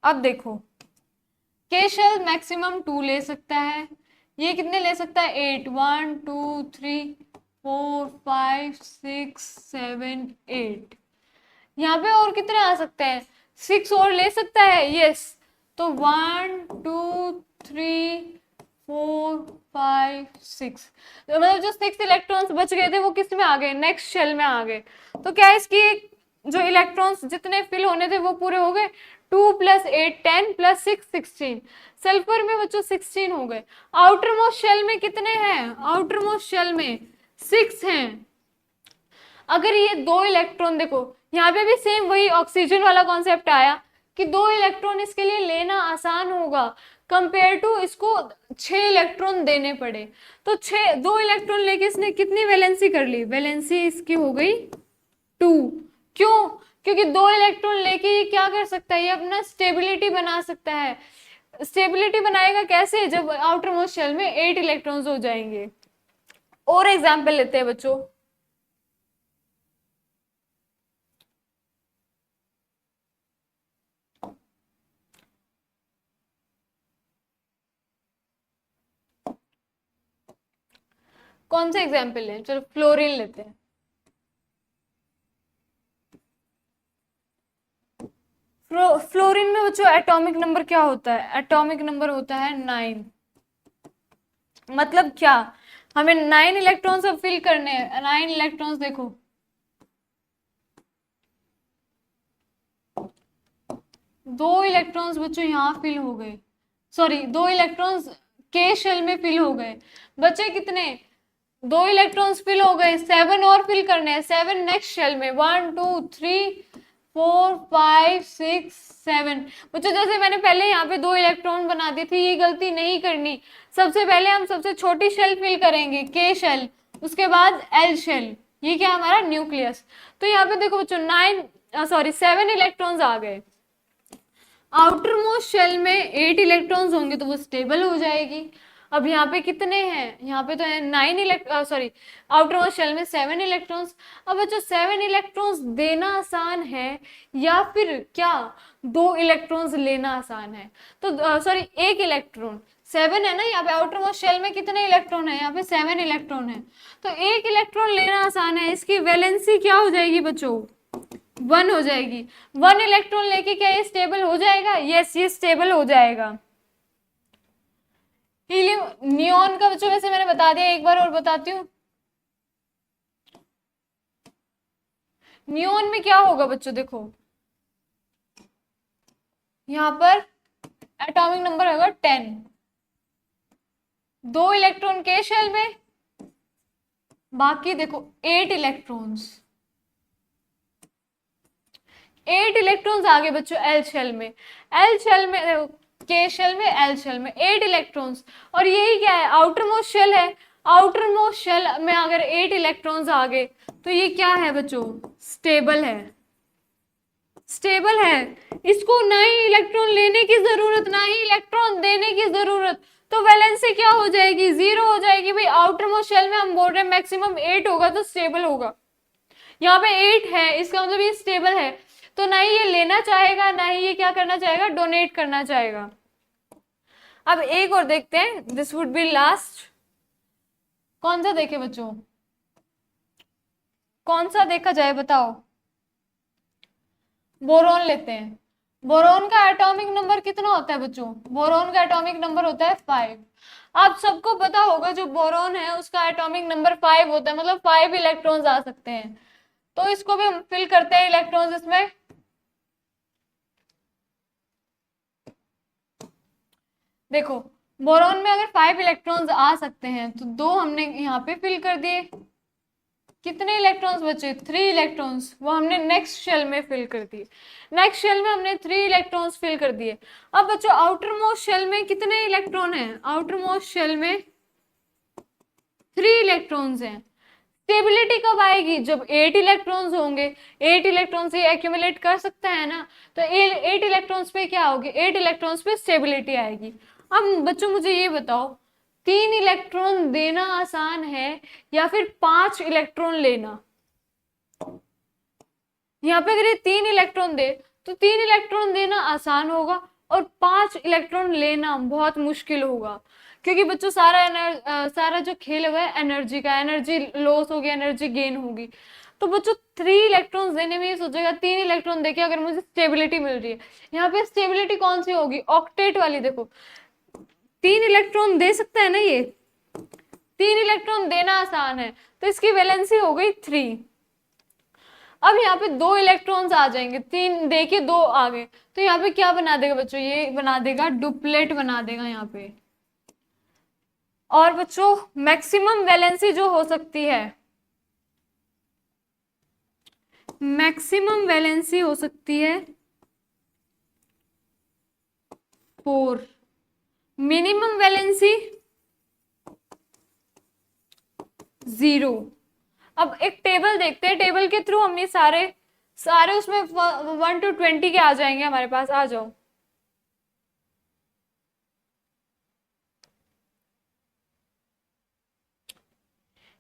अब देखो के शेल मैक्सिमम 2 ले सकता है, ये कितने ले सकता है, 8, 1 2 3 4 5 6 7 8। यहाँ पे और कितने आ सकते हैं, 6 और ले सकता है, यस। तो 1 2 3 4 5 6, मतलब जो 6 इलेक्ट्रॉन्स बच गए थे वो किस में आ गए, नेक्स्ट शेल में आ गए। तो क्या इसकी जो इलेक्ट्रॉन्स जितने फिल होने थे वो पूरे हो गए, 2 + 8 10 + 6 16। सल्फर में बच्चों 16 हो गए। आउटर मोस्ट शेल में कितने हैं, आउटर मोस्ट शेल में 6 हैं। अगर ये दो इलेक्ट्रॉन, देखो यहाँ पे भी सेम वही ऑक्सीजन वाला कॉन्सेप्ट आया कि दो इलेक्ट्रॉन इसके लिए लेना आसान होगा कंपेयर टू इसको 6 इलेक्ट्रॉन देने पड़े। तो 6 दो इलेक्ट्रॉन लेके इसने कितनी वैलेंसी कर ली, वैलेंसी इसकी हो गई 2। क्यों, क्योंकि दो इलेक्ट्रॉन लेके ये क्या कर सकता है, ये अपना स्टेबिलिटी बना सकता है। स्टेबिलिटी बनाएगा कैसे, जब आउटर मोस्ट शेल में 8 इलेक्ट्रॉन्स हो जाएंगे। और एग्जाम्पल लेते हैं बच्चों, कौन सा एग्जाम्पल है, चलो फ्लोरीन लेते हैं। फ्लोरीन में बच्चों एटॉमिक नंबर क्या होता है, एटॉमिक नंबर होता है 9। मतलब क्या, हमें 9 इलेक्ट्रॉन्स अब फिल करने हैं, 9 इलेक्ट्रॉन्स। देखो दो इलेक्ट्रॉन्स बच्चों यहाँ फिल हो गए, सॉरी दो इलेक्ट्रॉन्स के शेल में फिल हो गए, बचे कितने, दो इलेक्ट्रॉन्स फिल हो गए, 7 और फिल करने हैं, 7 नेक्स्ट शेल में, 1 2 3 4 5 6 7। बच्चों जैसे मैंने पहले यहाँ पे दो इलेक्ट्रॉन बना दी थी, ये गलती नहीं करनी। सबसे पहले हम सबसे छोटी शेल फिल करेंगे, के शेल, उसके बाद एल शेल, ये क्या हमारा न्यूक्लियस। तो यहाँ पे देखो बच्चों 7 इलेक्ट्रॉन्स आ गए। आउटर मोस्ट शेल में 8 इलेक्ट्रॉन्स होंगे तो वो स्टेबल हो जाएगी। अब यहाँ पे कितने हैं, यहाँ पे तो है 9 सॉरी आउटर मोस्ट शेल में 7 इलेक्ट्रॉन्स। अब बच्चों 7 इलेक्ट्रॉन्स देना आसान है या फिर क्या दो इलेक्ट्रॉन्स लेना आसान है, तो सॉरी एक इलेक्ट्रॉन, 7 है ना यहाँ पे, आउटर मोस्ट शेल में कितने इलेक्ट्रॉन है, यहाँ पे 7 इलेक्ट्रॉन है, तो एक इलेक्ट्रॉन लेना आसान है। इसकी वैलेंसी क्या हो जाएगी बच्चों, 1 हो जाएगी। 1 इलेक्ट्रॉन लेके क्या ये स्टेबल हो जाएगा, यस ये स्टेबल हो जाएगा। हीलियम नियोन का बच्चों वैसे मैंने बता दिया, एक बार और बताती हूँ। नियोन में क्या होगा बच्चों, देखो यहां पर एटॉमिक नंबर होगा 10, दो इलेक्ट्रॉन के शेल में, बाकी देखो 8 इलेक्ट्रॉन्स, 8 इलेक्ट्रॉन्स आ गए बच्चों एल शेल में, एल शेल में के शेल में, एल शेल में 8 इलेक्ट्रॉन्स। और यही क्या है, आउटर मोस्ट शेल है, आउटर मोस्ट शेल में अगर 8 इलेक्ट्रॉन्स आ गए तो ये क्या है बच्चों, स्टेबल है, स्टेबल है। इसको ना ही इलेक्ट्रॉन लेने की जरूरत ना ही इलेक्ट्रॉन देने की जरूरत, तो वैलेंसी क्या हो जाएगी, 0 हो जाएगी। भाई आउटर मोस्ट शेल में हम बोल रहे हैं मैक्सिमम 8 होगा तो स्टेबल होगा, यहाँ पे 8 है, इसका मतलब ये स्टेबल है, तो ना ही ये लेना चाहेगा ना ही ये क्या करना चाहेगा, डोनेट करना चाहेगा। अब एक और देखते हैं, दिस वुड बी लास्ट। कौन सा देखे बच्चों, कौन सा देखा जाए बताओ। बोरोन लेते हैं। बोरोन का एटॉमिक नंबर कितना होता है बच्चों, बोरोन का एटॉमिक नंबर होता है 5। आप सबको पता होगा जो बोरोन है उसका एटॉमिक नंबर 5 होता है, मतलब 5 इलेक्ट्रॉन्स आ सकते हैं। तो इसको भी हम फिल करते हैं इलेक्ट्रॉन्स इसमें। देखो बोरोन में अगर 5 इलेक्ट्रॉन्स आ सकते हैं तो 2 हमने यहाँ पे फिल कर दिए। कितने इलेक्ट्रॉन्स बचे, 3 इलेक्ट्रॉन्स, वो हमने नेक्स्ट शेल में फिल कर दिए। नेक्स्ट शेल में हमने 3 इलेक्ट्रॉन्स फिल कर दिए। अब बच्चों आउटर मोस्ट शेल में कितने इलेक्ट्रॉन हैं, आउटर मोस्ट शेल में 3 इलेक्ट्रॉन्स हैं। स्टेबिलिटी कब आएगी, जब 8 इलेक्ट्रॉन्स होंगे। 8 इलेक्ट्रॉन्स ये एक्यूमुलेट कर सकता है ना, तो 8 इलेक्ट्रॉन्स पे क्या होगी, 8 इलेक्ट्रॉन्स पे स्टेबिलिटी आएगी। अब बच्चों मुझे ये बताओ, 3 इलेक्ट्रॉन देना आसान है या फिर 5 इलेक्ट्रॉन लेना। यहाँ पे अगर ये 3 इलेक्ट्रॉन दे तो 3 इलेक्ट्रॉन देना आसान होगा और 5 इलेक्ट्रॉन लेना बहुत मुश्किल होगा, क्योंकि बच्चों सारा जो खेल हुआ है एनर्जी का, एनर्जी लॉस होगी, एनर्जी गेन होगी। तो बच्चों 3 इलेक्ट्रॉन देने में ये सोचेगा 3 इलेक्ट्रॉन देके अगर मुझे स्टेबिलिटी मिल रही है। यहाँ पे स्टेबिलिटी कौन सी होगी, ऑक्टेट वाली। देखो 3 इलेक्ट्रॉन दे सकता है ना, ये 3 इलेक्ट्रॉन देना आसान है, तो इसकी वैलेंसी हो गई 3। अब यहाँ पे 2 इलेक्ट्रॉन्स आ जाएंगे, 3 देखिए 2 आ गए, तो यहाँ पे क्या बना देगा बच्चों, ये बना देगा डुप्लेट बना देगा यहाँ पे। और बच्चों मैक्सिमम वैलेंसी जो हो सकती है, मैक्सिमम वैलेंसी हो सकती है 4, मिनिमम वैलेंसी 0। अब एक टेबल देखते हैं, टेबल के थ्रू हमने सारे सारे उसमें 1 to 20 के आ जाएंगे हमारे पास। आ जाओ,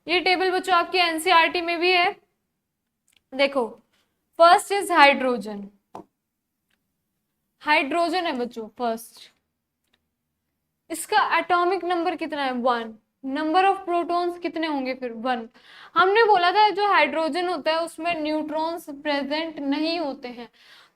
ये टेबल बच्चों आपके एनसीईआरटी में भी है। देखो फर्स्ट इज हाइड्रोजन, हाइड्रोजन है बच्चों फर्स्ट, इसका एटॉमिक नंबर कितना है 1। नंबर ऑफ प्रोटॉन्स कितने होंगे फिर 1। हमने बोला था जो हाइड्रोजन होता है उसमें न्यूट्रॉन्स प्रेजेंट नहीं होते हैं,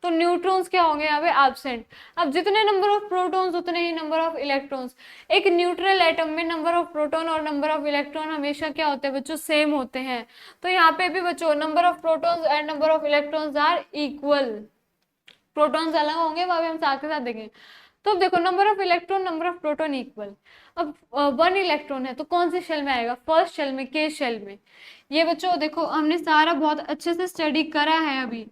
तो न्यूट्रॉन्स क्या होंगे यहाँ पे एब्सेंट। अब जितने नंबर ऑफ प्रोटॉन्स उतने ही नंबर ऑफ इलेक्ट्रॉन्स। एक न्यूट्रल एटम में नंबर ऑफ प्रोटॉन और नंबर ऑफ इलेक्ट्रॉन हमेशा क्या होते हैं बच्चों, सेम होते हैं। तो यहाँ पे भी बच्चों number of protons and number of electrons are equal. Protons अलग होंगे वहां भी हम साथ के साथ देखेंगे। तो अब देखो number of electron number of proton equal. अब 1 इलेक्ट्रॉन है तो कौन सी शेल में आएगा, फर्स्ट शेल में, के शेल में। ये बच्चों देखो हमने सारा बहुत अच्छे से स्टडी करा है अभी।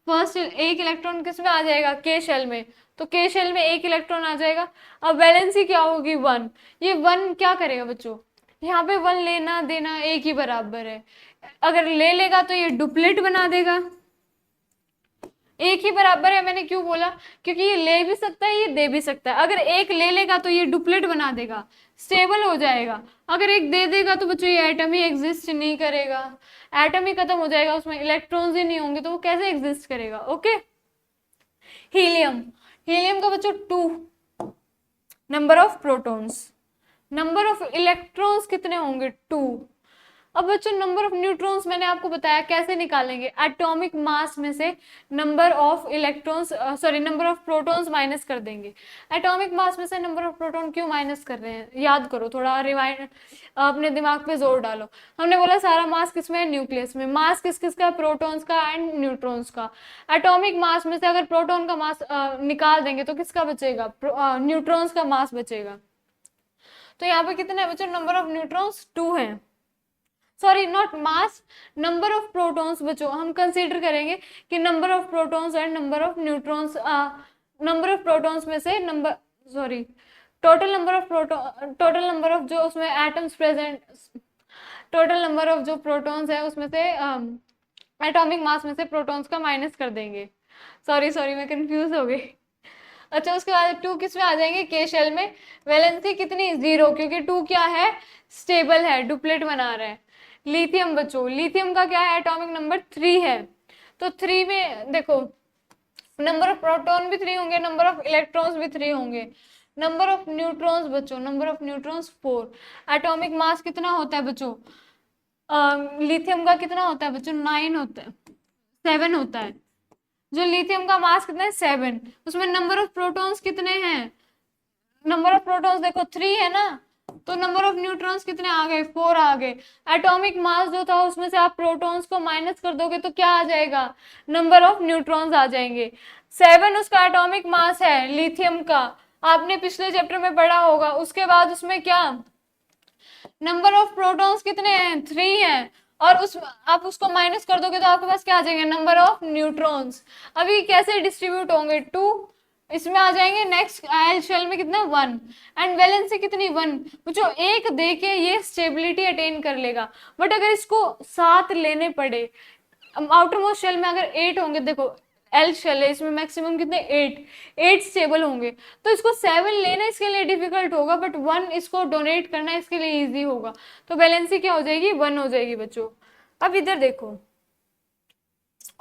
फर्स्ट 1 इलेक्ट्रॉन किस में आ जाएगा, के शेल में, तो के शेल में 1 इलेक्ट्रॉन आ जाएगा। अब वैलेंसी क्या होगी 1। ये 1 क्या करेगा बच्चों, यहाँ पे 1 लेना देना एक ही बराबर है। अगर ले लेगा तो ये डुप्लेट बना देगा। एक ही बराबर है मैंने क्यों बोला, क्योंकि ये ले भी सकता है ये दे भी सकता है। अगर एक ले लेगा तो ये डुप्लेट बना देगा, स्टेबल हो जाएगा। अगर एक दे देगा तो बच्चों ये एटम ही एग्जिस्ट नहीं करेगा, एटम ही खत्म हो जाएगा, उसमें इलेक्ट्रॉन्स ही नहीं होंगे, तो वो कैसे एग्जिस्ट करेगा। ओके। हीलियम, हीलियम का बच्चों 2 number of protons, number of electrons कितने होंगे 2। अब बच्चों नंबर ऑफ न्यूट्रॉन्स मैंने आपको बताया कैसे निकालेंगे, एटॉमिक मास में से number of electrons sorry number of protons minus कर देंगे। एटॉमिक मास में से नंबर ऑफ प्रोटॉन क्यों माइनस कर रहे हैं, याद करो, थोड़ा रिवाइंड अपने दिमाग पे जोर डालो। हमने बोला सारा मास किसमें है, न्यूक्लियस में। मास किस किस का, प्रोटॉन्स का एंड न्यूट्रॉन्स का। एटॉमिक मास में से अगर प्रोटॉन का मास निकाल देंगे तो किसका बचेगा, न्यूट्रॉन्स का मास बचेगा। तो यहाँ पे कितने बच्चों, नंबर ऑफ न्यूट्रॉन्स 2 है, sorry not mass, number of protons बच्चों हम कंसीडर करेंगे कि number of protons and number of neutrons, number of protons में से number sorry total number of proton, total number of जो उसमें atoms present, total number of जो protons है उसमें से एटॉमिक मास में से प्रोटॉन्स का माइनस कर देंगे। सॉरी सॉरी मैं कंफ्यूज हो गई। अच्छा उसके बाद 2 किस में आ जाएंगे, के शेल में। वैलेंसी कितनी 0, क्योंकि 2 क्या है, स्टेबल है, डुप्लेट बना रहे हैं। लिथियम बच्चों, लिथियम का क्या है, एटॉमिक नंबर 3 है। तो 3 में देखो नंबर ऑफ प्रोटॉन भी 3 होंगे, नंबर ऑफ इलेक्ट्रॉन्स भी 3 होंगे। नंबर ऑफ न्यूट्रॉन्स बच्चों, number of neutrons 4। Atomic mass कितना होता है बच्चों? लिथियम का कितना होता है बच्चों? 9 होता है, 7 होता है। जो लिथियम का मास कितना है? 7। उसमें नंबर ऑफ प्रोटॉन्स कितने हैं? नंबर ऑफ प्रोटॉन्स देखो 3 है ना, तो नंबर ऑफ न्यूट्रॉन्स कितने आ गए? 4 आ गए। एटॉमिक मास जो था उसमें से आप प्रोटॉन्स को माइनस कर दोगे तो क्या आ जाएगा? नंबर ऑफ न्यूट्रॉन्स आ जाएंगे। 7 उसका एटॉमिक मास है लिथियम का, आपने पिछले चैप्टर में पढ़ा होगा। उसके बाद उसमें क्या नंबर ऑफ प्रोटॉन्स कितने हैं? 3 हैं। और उस आप उसको माइनस कर दोगे तो आपके पास क्या आ जाएंगे? Number of neutrons. अभी कैसे डिस्ट्रीब्यूट होंगे? 2 इसमें आ जाएंगे। नेक्स्ट आयल शेल में कितना? 1। एंड वैलेंसी कितनी? 1। जो एक दे के ये स्टेबिलिटी अटेन कर लेगा, बट अगर इसको 7 लेने पड़े, आउटर मोस्ट शेल में अगर 8 होंगे, देखो एल शेल है, इसमें मैक्सिमम कितने? 8 स्टेबल होंगे, तो इसको 7 लेना इसके लिए डिफिकल्ट होगा, बट 1 इसको डोनेट करना इसके लिए इजी होगा। तो वैलेंसी क्या हो जाएगी? 1 हो जाएगी बच्चों। अब इधर देखो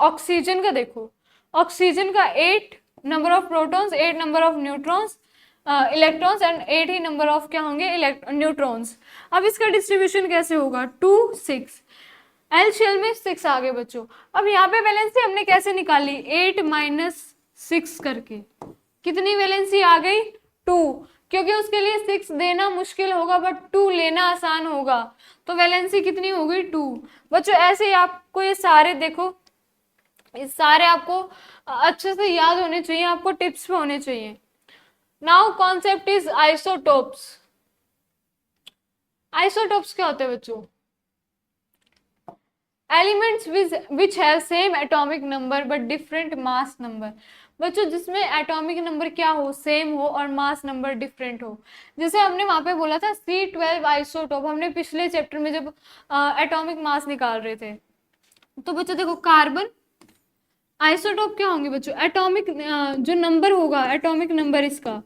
ऑक्सीजन का, देखो ऑक्सीजन का 8 number of protons, 8 number of neutrons, electrons and 8 he number of क्या होंगे? न्यूट्रॉन्स। अब इसका डिस्ट्रीब्यूशन कैसे होगा? 2 6। एल शेल में 6 आ गए बच्चों। अब यहाँ पे वैलेंसी हमने कैसे निकाली? 8 माइनस 6 करके कितनी वैलेंसी आ गई? 2। क्योंकि उसके लिए 6 देना मुश्किल होगा बट 2 लेना आसान होगा, तो वैलेंसी कितनी हो गई? 2। बच्चों ऐसे ही आपको ये सारे देखो, इस सारे आपको अच्छे से याद होने चाहिए, आपको टिप्स पे होने चाहिए। Now concept is isotopes. Isotopes क्या होते हैं बच्चों? Elements which have same atomic number but different mass number. बच्चों जिसमें एटॉमिक नंबर क्या हो? सेम हो, और मास नंबर डिफरेंट हो। जैसे हमने वहां पे बोला था C12 आइसोटोप, हमने पिछले चैप्टर में जब एटॉमिक मास निकाल रहे थे। तो बच्चों देखो कार्बन आइसोटोप क्या होंगे बच्चों? एटॉमिक जो नंबर होगा, एटॉमिक नंबर इसका,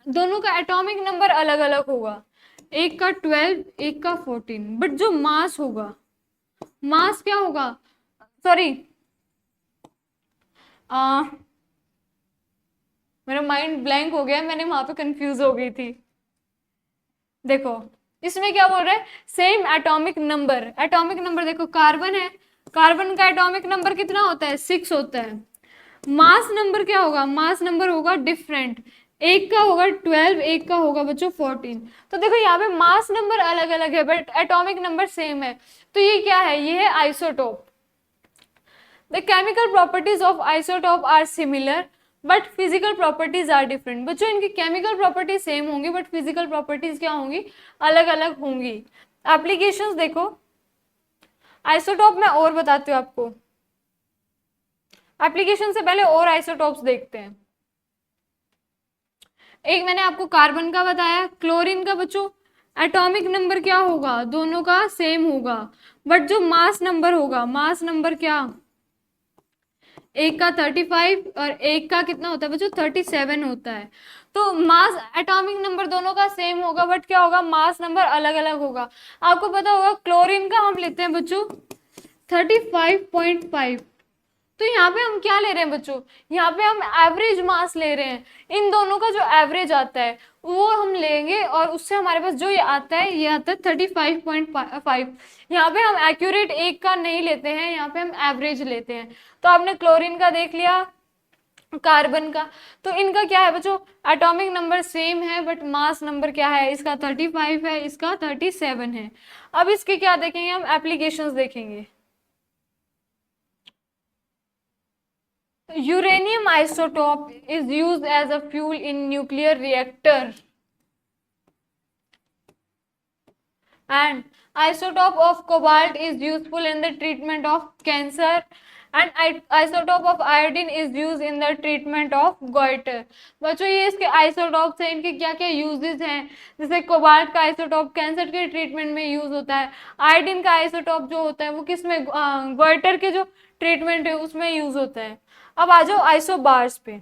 दोनों का एटॉमिक नंबर अलग अलग होगा। एक का 12, एक का 14, बट जो मास होगा, मास क्या होगा? सॉरी, मेरा माइंड ब्लैंक हो गया, मैंने वहां पे कंफ्यूज हो गई थी। देखो इसमें क्या बोल रहा है? Same atomic number. Atomic number देखो कार्बन है, कार्बन का एटॉमिक नंबर कितना होता है? 6 होता है। मास नंबर क्या होगा? मास नंबर होगा डिफरेंट, एक का होगा 12, एक का होगा बच्चों 14। तो देखो यहाँ पे मास नंबर अलग अलग है बट एटॉमिक नंबर सेम है, तो ये क्या है? ये है isotope. The chemical properties of isotope are similar but physical properties are different. बच्चों इनकी केमिकल प्रॉपर्टीज सेम होंगी बट फिजिकल प्रॉपर्टीज क्या होंगी? अलग अलग होंगी। एप्लीकेशंस देखो, आइसोटोप में और बताती हूँ आपको, एप्लीकेशन से पहले और आइसोटोप्स देखते हैं। एक मैंने आपको कार्बन का बताया, क्लोरीन का बच्चों एटॉमिक नंबर क्या होगा? दोनों का सेम होगा, बट जो मास नंबर होगा, मास नंबर क्या? एक का 35 और एक का कितना होता है बच्चों? 37 होता है। तो मास एटॉमिक नंबर दोनों का सेम होगा बट क्या होगा? मास नंबर अलग अलग होगा। आपको पता होगा क्लोरीन का हम लेते हैं बच्चों 35.5, तो यहाँ पे हम क्या ले रहे हैं बच्चों? यहाँ पे हम एवरेज मास ले रहे हैं। इन दोनों का जो एवरेज आता है वो हम लेंगे और उससे हमारे पास जो ये आता है, ये आता है 35.5। यहाँ पे हम एक्यूरेट एक का नहीं लेते हैं, यहाँ पे हम एवरेज लेते हैं। तो आपने क्लोरीन का देख लिया, कार्बन का, तो इनका क्या है बच्चों? एटॉमिक नंबर सेम है बट मास नंबर क्या है? इसका 35 है, इसका 37 है। अब इसके क्या देखेंगे हम? एप्लीकेशंस देखेंगे। Uranium isotope is used as a fuel in nuclear reactor, and isotope of cobalt is useful in the treatment of cancer, and isotope of iodine is used in the treatment of goiter। बच्चों ये इसके isotopes हैं, इनके क्या क्या uses हैं? जैसे cobalt का आइसोटॉप कैंसर के ट्रीटमेंट में यूज होता है, आयोडीन का आइसोटॉप जो होता है वो किस में? गोइटर के जो ट्रीटमेंट है उसमें यूज होता है। अब आ जाओ आइसोबार्स पे।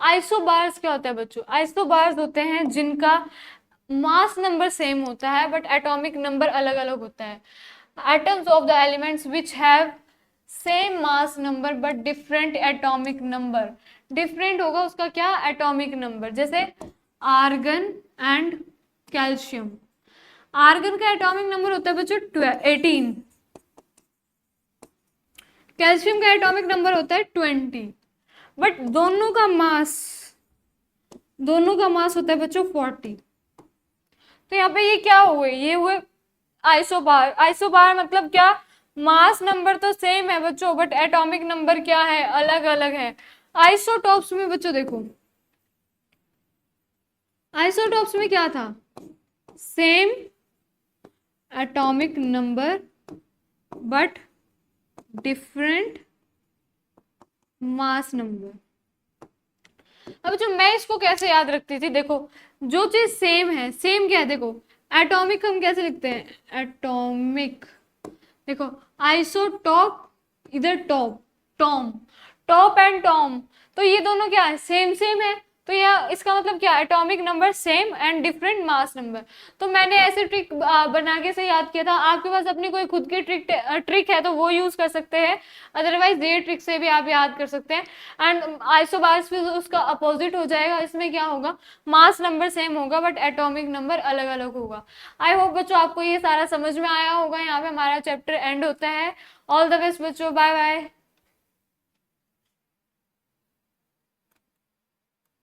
आइसोबार्स क्या होता है बच्चों? आइसोबार्स होते हैं जिनका मास नंबर सेम होता है बट एटॉमिक नंबर अलग अलग होता है। Atoms of the elements which have same mass number but different atomic number. Different होगा उसका क्या, एटॉमिक नंबर। जैसे आर्गन एंड कैल्शियम, आर्गन का एटॉमिक नंबर होता है बच्चों 18, कैल्शियम का एटॉमिक नंबर होता है 20, बट दोनों का मास होता है बच्चों 40। तो यहाँ पे ये क्या हुए, ये हुए आइसोबार। आइसोबार मतलब क्या, मास नंबर तो सेम है बच्चों बट एटॉमिक नंबर क्या है, अलग अलग है। आइसोटॉप्स में बच्चों देखो, आइसोटॉप्स में क्या था, same atomic number but different mass number. अब जो मैं इसको कैसे याद रखती थी, देखो जो चीज सेम है, सेम क्या है, देखो एटॉमिक हम कैसे लिखते हैं, एटॉमिक, देखो आइसोटॉप, इधर top, Tom, top and Tom, तो ये दोनों क्या है, सेम सेम है। तो यह इसका मतलब क्या, atomic number same and different mass number. तो मैंने ऐसे ट्रिक बना के से याद किया था। आपके पास अपनी कोई खुद की ट्रिक है तो वो यूज कर सकते हैं, अदरवाइज ये ट्रिक से भी आप याद कर सकते हैं। एंड आइसोबार्स भी उसका अपोजिट हो जाएगा, इसमें क्या होगा, मास नंबर सेम होगा बट एटॉमिक नंबर अलग अलग होगा। आई होप बच्चों आपको ये सारा समझ में आया होगा। यहाँ पे हमारा चैप्टर एंड होता है। ऑल द बेस्ट बच्चों, बाय बाय।